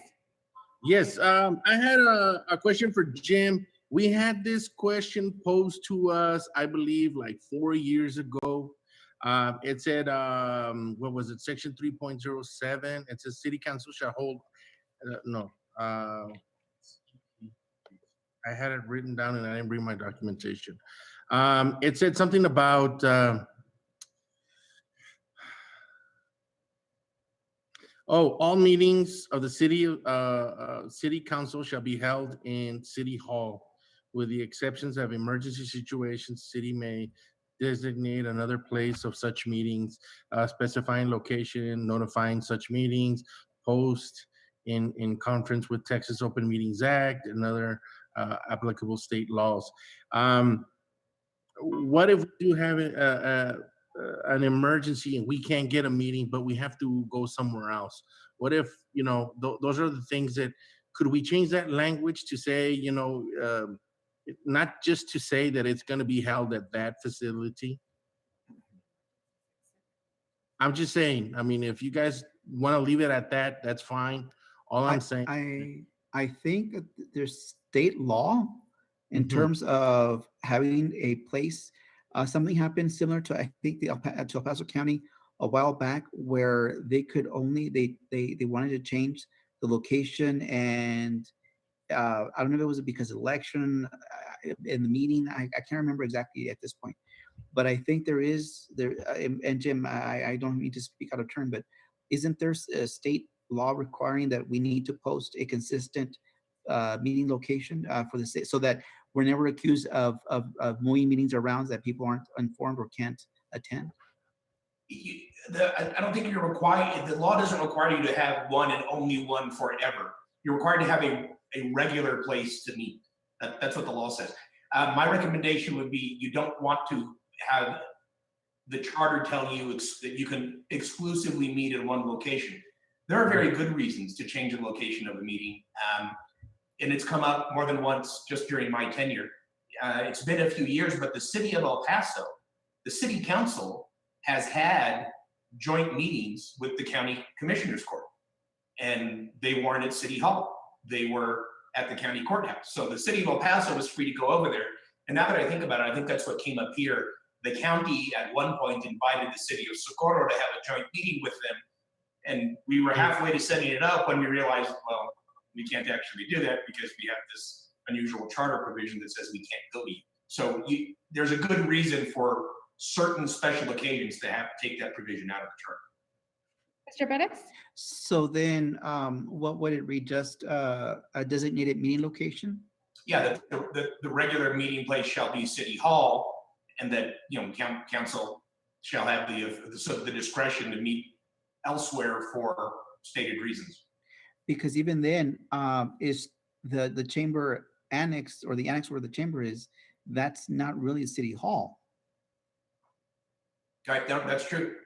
Speaker 7: Yes, I had a question for Jim. We had this question posed to us, I believe, like 4 years ago. It said, what was it, section 3.07? It says city council shall hold, I had it written down and I didn't bring my documentation. It said something about, all meetings of the city council shall be held in City Hall. With the exceptions of emergency situations, city may designate another place of such meetings, specifying location, notifying such meetings, post in conference with Texas Open Meetings Act and other applicable state laws. What if we do have an emergency and we can't get a meeting, but we have to go somewhere else? What if, you know, those are the things that, could we change that language to say, you know, not just to say that it's going to be held at that facility? I'm just saying, I mean, if you guys want to leave it at that, that's fine. All I'm saying.
Speaker 4: I think that there's state law in terms of having a place. Something happened similar to, I think, to El Paso County a while back, where they could only, they wanted to change the location, and I don't know if it was because of election in the meeting. I can't remember exactly at this point, but I think there is there. And Jim, I don't mean to speak out of turn, but isn't there a state law requiring that we need to post a consistent meeting location for the state, so that we're never accused of moving meetings around, that people aren't informed or can't attend?
Speaker 8: I don't think you're required, the law doesn't require you to have one and only one forever. You're required to have a regular place to meet. That's what the law says. My recommendation would be, you don't want to have the charter tell you that you can exclusively meet in one location. There are very good reasons to change the location of a meeting. And it's come up more than once just during my tenure. It's been a few years, but the city of El Paso, the city council has had joint meetings with the county commissioners court. And they weren't at City Hall. They were at the county courthouse. So the city of El Paso was free to go over there. And now that I think about it, I think that's what came up here. The county at one point invited the city of Socorro to have a joint meeting with them. And we were halfway to setting it up when we realized, well, we can't actually do that because we have this unusual charter provision that says we can't go to you. So there's a good reason for certain special occasions to have to take that provision out of the charter.
Speaker 3: Mr. Pettis?
Speaker 4: So then, what would it read? Just a designated meeting location?
Speaker 8: Yeah, the regular meeting place shall be City Hall, and that, council shall have the discretion to meet elsewhere for stated reasons.
Speaker 4: Because even then, is the chamber annex or the annex where the chamber is, that's not really a city hall.
Speaker 8: Right, that's true.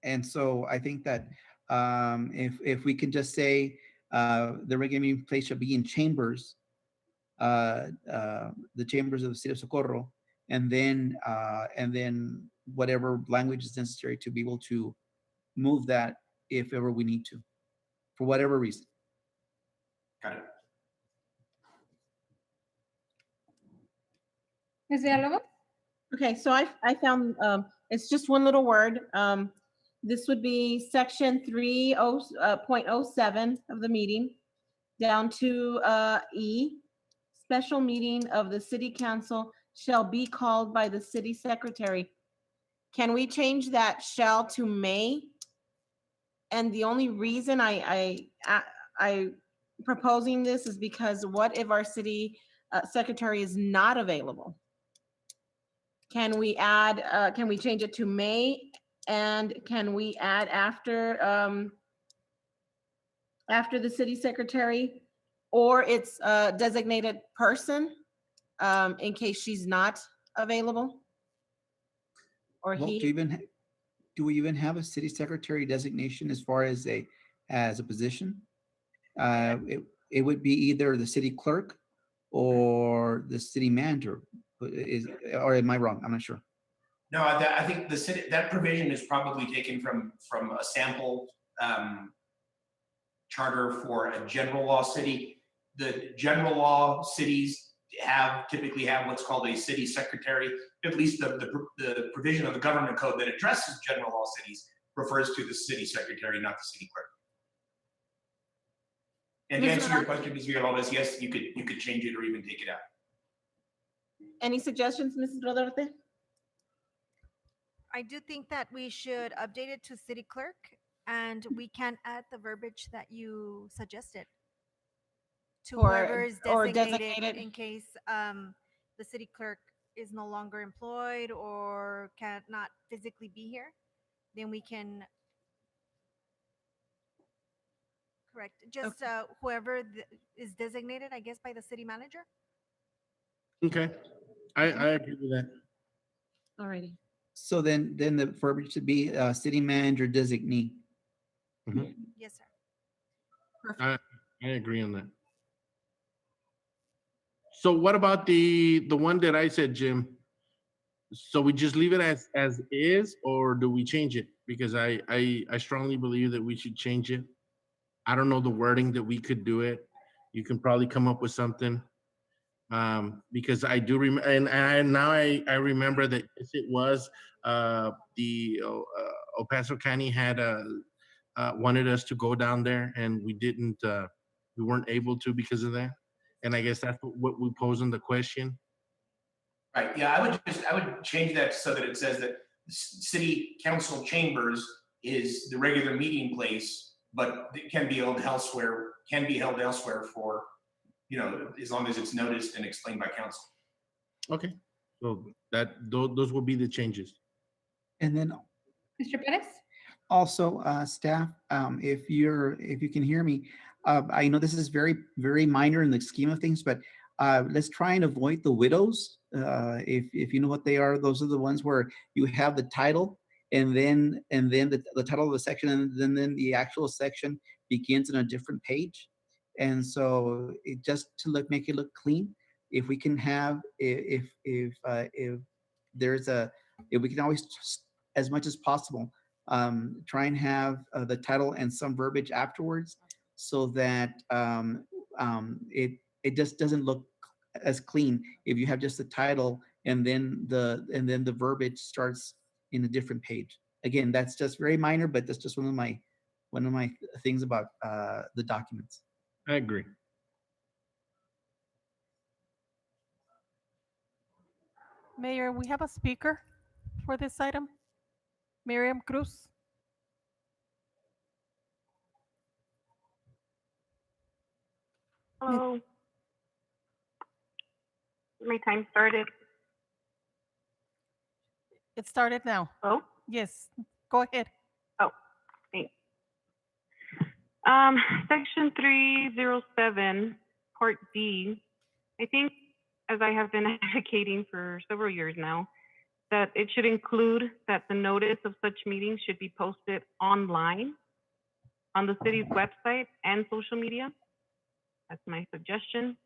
Speaker 4: And so I think that if we can just say the regular meeting place shall be in chambers, the chambers of the city of Socorro, and then whatever language is necessary to be able to move that if ever we need to, for whatever reason.
Speaker 8: Got it.
Speaker 3: Ms. Villalobos?
Speaker 1: Okay, so I found, it's just one little word. This would be section 3.07 of the meeting, down to E. Special meeting of the city council shall be called by the city secretary. Can we change that shall to may? And the only reason I proposing this is because what if our city secretary is not available? Can we add, can we change it to may? And can we add after the city secretary, or it's a designated person in case she's not available? Or
Speaker 4: Well,
Speaker 1: he?
Speaker 4: do we even have a city secretary designation as far as a position? It would be either the city clerk or the city manager. Or am I wrong? I'm not sure.
Speaker 8: No, I think the city, that provision is probably taken from a sample charter for a general law city. The general law cities typically have what's called a city secretary. At least the provision of the government code that addresses general law cities refers to the city secretary, not the city clerk. And to answer your question, Ms. Villalobos, yes, you could change it or even take it out.
Speaker 1: Any suggestions, Mrs. Rodarte?
Speaker 13: I do think that we should update it to city clerk, and we can add the verbiage that you suggested to whoever is designated in case the city clerk is no longer employed or cannot physically be here. Then we can correct just whoever is designated, I guess, by the city manager.
Speaker 7: Okay, I agree with that.
Speaker 1: All righty.
Speaker 4: So then the verbiage should be city manager designee.
Speaker 13: Yes, sir.
Speaker 7: I agree on that. So what about the one that I said, Jim? So we just leave it as is, or do we change it? Because I strongly believe that we should change it. I don't know the wording that we could do it. You can probably come up with something. Because I do remember, and I remember that it was the El Paso County had wanted us to go down there, and we didn't. We weren't able to because of that. And I guess that's what we pose in the question.
Speaker 8: Right. Yeah, I would change that so that it says that city council chambers is the regular meeting place, but it can be held elsewhere. For, as long as it's noticed and explained by council. Okay.
Speaker 7: So those will be the changes.
Speaker 4: And then
Speaker 3: Mr. Pettis?
Speaker 4: also, staff, if you can hear me, I know this is very, very minor in the scheme of things, but let's try and avoid the widows. If you know what they are, those are the ones where you have the title and then the title of the section, and then the actual section begins in a different page. And so just to make it look clean, if we can have, if we can always, as much as possible, try and have the title and some verbiage afterwards, so that it just doesn't look as clean if you have just the title and then the verbiage starts in a different page. Again, that's just very minor, but that's just one of my things about the documents.
Speaker 7: I agree.
Speaker 6: Mayor, we have a speaker for this item. Miriam Cruz.
Speaker 12: Hello. My time started.
Speaker 6: It started now.
Speaker 12: Oh,
Speaker 6: Yes, go ahead.
Speaker 12: oh, thanks. Section 307, Part D. I think, as I have been advocating for several years now, that it should include that the notice of such meetings should be posted online on the city's website and social media. That's my suggestion.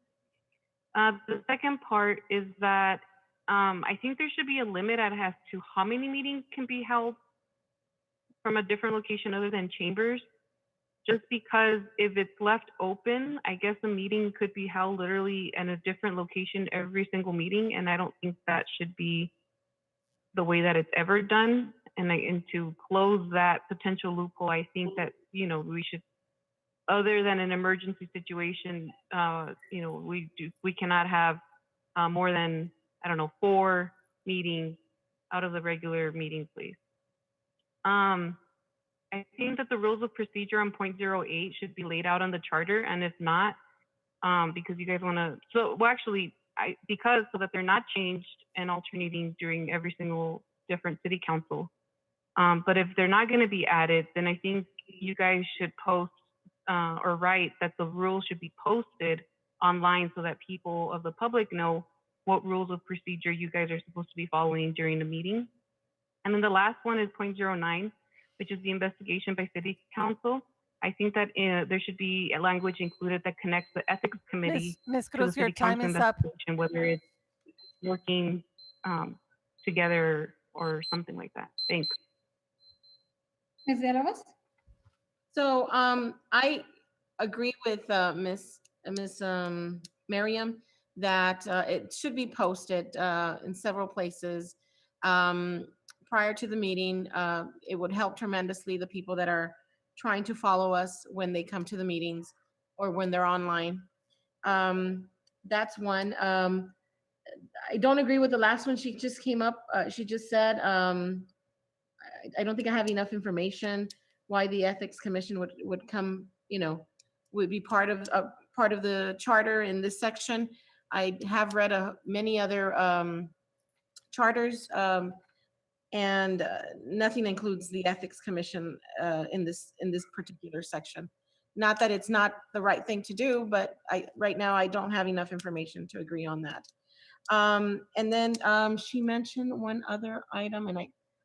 Speaker 12: The second part is that I think there should be a limit as to how many meetings can be held from a different location other than chambers. Just because if it's left open, I guess a meeting could be held literally in a different location every single meeting, and I don't think that should be the way that it's ever done. And to close that potential loophole, I think that, we should, other than an emergency situation, we cannot have more than, 4 meetings out of the regular meeting place. I think that the rules of procedure on .08 should be laid out on the charter, and if not, because you guys want to, so that they're not changed and alternating during every single different city council. But if they're not going to be added, then I think you guys should post or write that the rules should be posted online so that people of the public know what rules of procedure you guys are supposed to be following during the meeting. And then the last one is .09, which is the investigation by city council. I think that there should be a language included that connects the ethics committee
Speaker 6: Ms.
Speaker 12: to the
Speaker 6: Cruz, your
Speaker 12: city
Speaker 6: time
Speaker 12: council
Speaker 6: is up.
Speaker 12: investigation, whether it's working together or something like that. Thanks.
Speaker 3: Ms. Villalobos?
Speaker 1: So I agree with Miss Miriam that it should be posted in several places prior to the meeting. It would help tremendously the people that are trying to follow us when they come to the meetings or when they're online. That's one. I don't agree with the last one. She just came up. She just said, I don't think I have enough information why the ethics commission would come, would be part of the charter in this section. I have read many other charters, and nothing includes the ethics commission in this particular section. Not that it's not the right thing to do, but right now I don't have enough information to agree on that. And then she mentioned one other item, and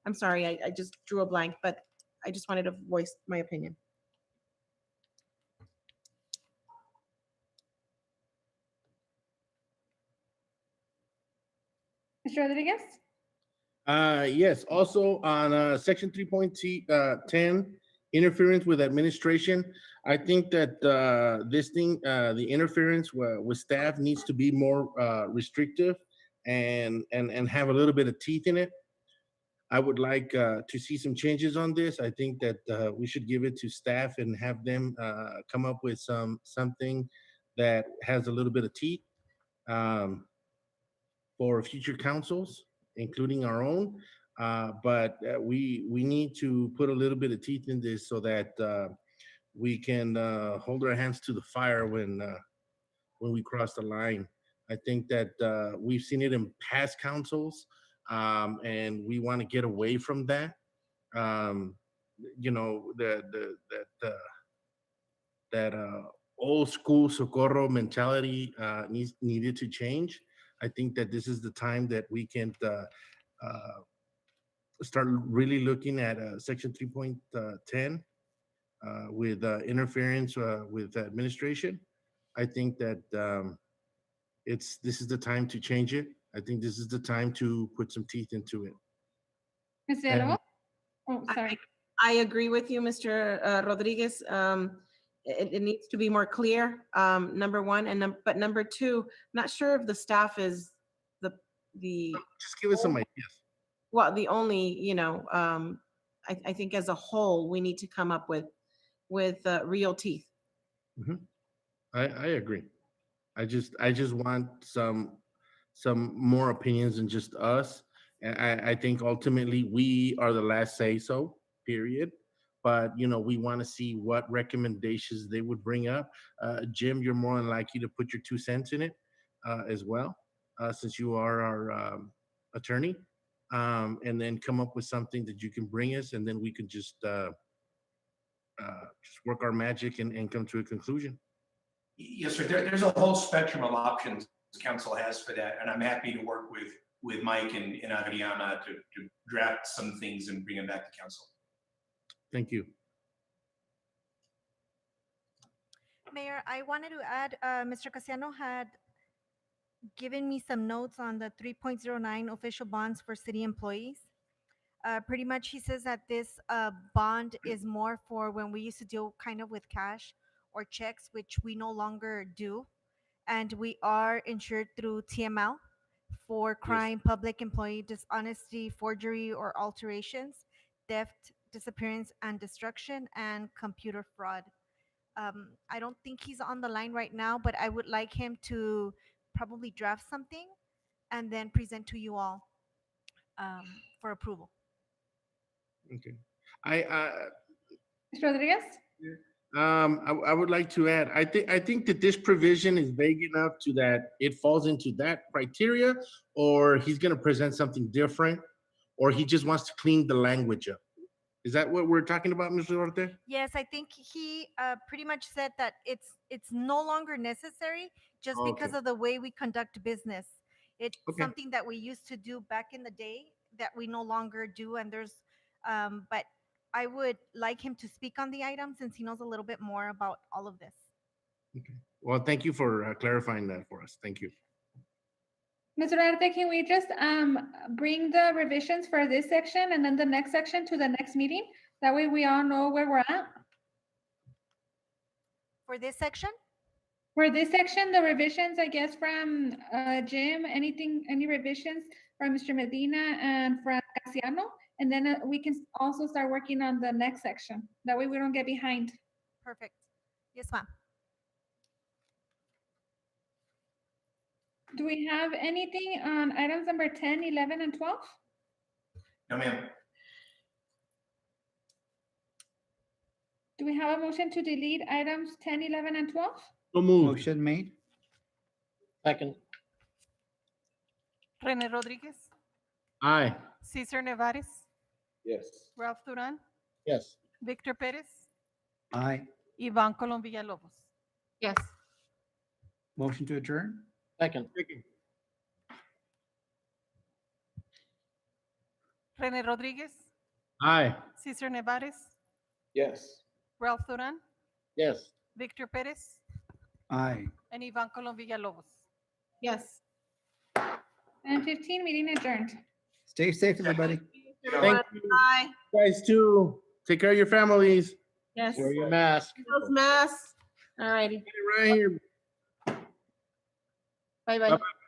Speaker 1: I'm sorry, I just drew a blank, but I just wanted to voice my opinion.
Speaker 3: Mr. Rodriguez?
Speaker 7: Yes, also on section 3.10, interference with administration. I think that the interference with staff needs to be more restrictive and have a little bit of teeth in it. I would like to see some changes on this. I think that we should give it to staff and have them come up with something that has a little bit of teeth for future councils, including our own. But we need to put a little bit of teeth in this so that we can hold our hands to the fire when we cross the line. I think that we've seen it in past councils, and we want to get away from that. That old school Socorro mentality needed to change. I think that this is the time that we can start really looking at section 3.10 with interference with administration. I think that this is the time to change it. I think this is the time to put some teeth into it.
Speaker 3: Ms. Villalobos? Oh, sorry.
Speaker 1: I agree with you, Mr. Rodriguez. It needs to be more clear, number one, but number two, not sure if the staff is the,
Speaker 7: Just give us some ideas.
Speaker 1: well, the only, I think as a whole, we need to come up with real teeth.
Speaker 7: I agree. I just want some more opinions than just us. And I think ultimately we are the last say so, period. But, we want to see what recommendations they would bring up. Jim, you're more than likely to put your 2 cents in it as well, since you are our attorney. And then come up with something that you can bring us, and then we can just work our magic and come to a conclusion.
Speaker 8: Yes, sir. There's a whole spectrum of options council has for that, and I'm happy to work with Mike and Adriana to draft some things and bring them back to council.
Speaker 7: Thank you.
Speaker 13: Mayor, I wanted to add, Mr. Casiano had given me some notes on the 3.09 official bonds for city employees. Pretty much he says that this bond is more for when we used to deal kind of with cash or checks, which we no longer do. And we are insured through TML for crime, public employee dishonesty, forgery or alterations, theft, disappearance and destruction, and computer fraud. I don't think he's on the line right now, but I would like him to probably draft something and then present to you all for approval.
Speaker 7: Okay. I
Speaker 3: Mr. Rodriguez?
Speaker 7: I would like to add, I think that this provision is vague enough to that it falls into that criteria, or he's going to present something different, or he just wants to clean the language up. Is that what we're talking about, Mr. Ortega?
Speaker 13: Yes, I think he pretty much said that it's no longer necessary just because of the way we conduct business. It's something that we used to do back in the day that we no longer do, and there's but I would like him to speak on the item since he knows a little bit more about all of this.
Speaker 7: Okay. Well, thank you for clarifying that for us. Thank you.
Speaker 3: Mr. Arte, can we just bring the revisions for this section and then the next section to the next meeting? That way we all know where we're at.
Speaker 13: For this section?
Speaker 3: For this section, the revisions, I guess, from Jim, any revisions from Mr. Medina and from Casiano? And then we can also start working on the next section. That way we don't get behind.
Speaker 13: Perfect. Yes, ma'am.
Speaker 3: Do we have anything on items number 10, 11, and 12?
Speaker 8: No, ma'am.
Speaker 3: Do we have a motion to delete items 10, 11, and 12?
Speaker 7: So moved.
Speaker 4: Motion made.
Speaker 9: Second.
Speaker 6: Rene Rodriguez,
Speaker 7: Aye.
Speaker 6: Cesar Nevares,
Speaker 5: Yes.
Speaker 6: Ralph Duran,
Speaker 9: Yes.
Speaker 6: Victor Perez,
Speaker 4: Aye.
Speaker 6: Iván Colom Villalobos.
Speaker 1: Yes.
Speaker 4: Motion to adjourn.
Speaker 9: Second.
Speaker 6: Rene Rodriguez,
Speaker 7: Aye.
Speaker 6: Cesar Nevares,
Speaker 5: Yes.
Speaker 6: Ralph Duran,
Speaker 9: Yes.
Speaker 6: Victor Perez,
Speaker 4: Aye.
Speaker 6: and Iván Colom Villalobos.
Speaker 1: Yes.
Speaker 3: And 15, meeting adjourned.
Speaker 4: Stay safe, everybody.
Speaker 7: Thank you.
Speaker 1: Bye.
Speaker 7: Guys, too. Take care of your families.
Speaker 1: Yes.
Speaker 9: Wear your mask.
Speaker 1: Those masks. All righty.
Speaker 7: Right here.
Speaker 1: Bye-bye.
Speaker 7: Bye-bye.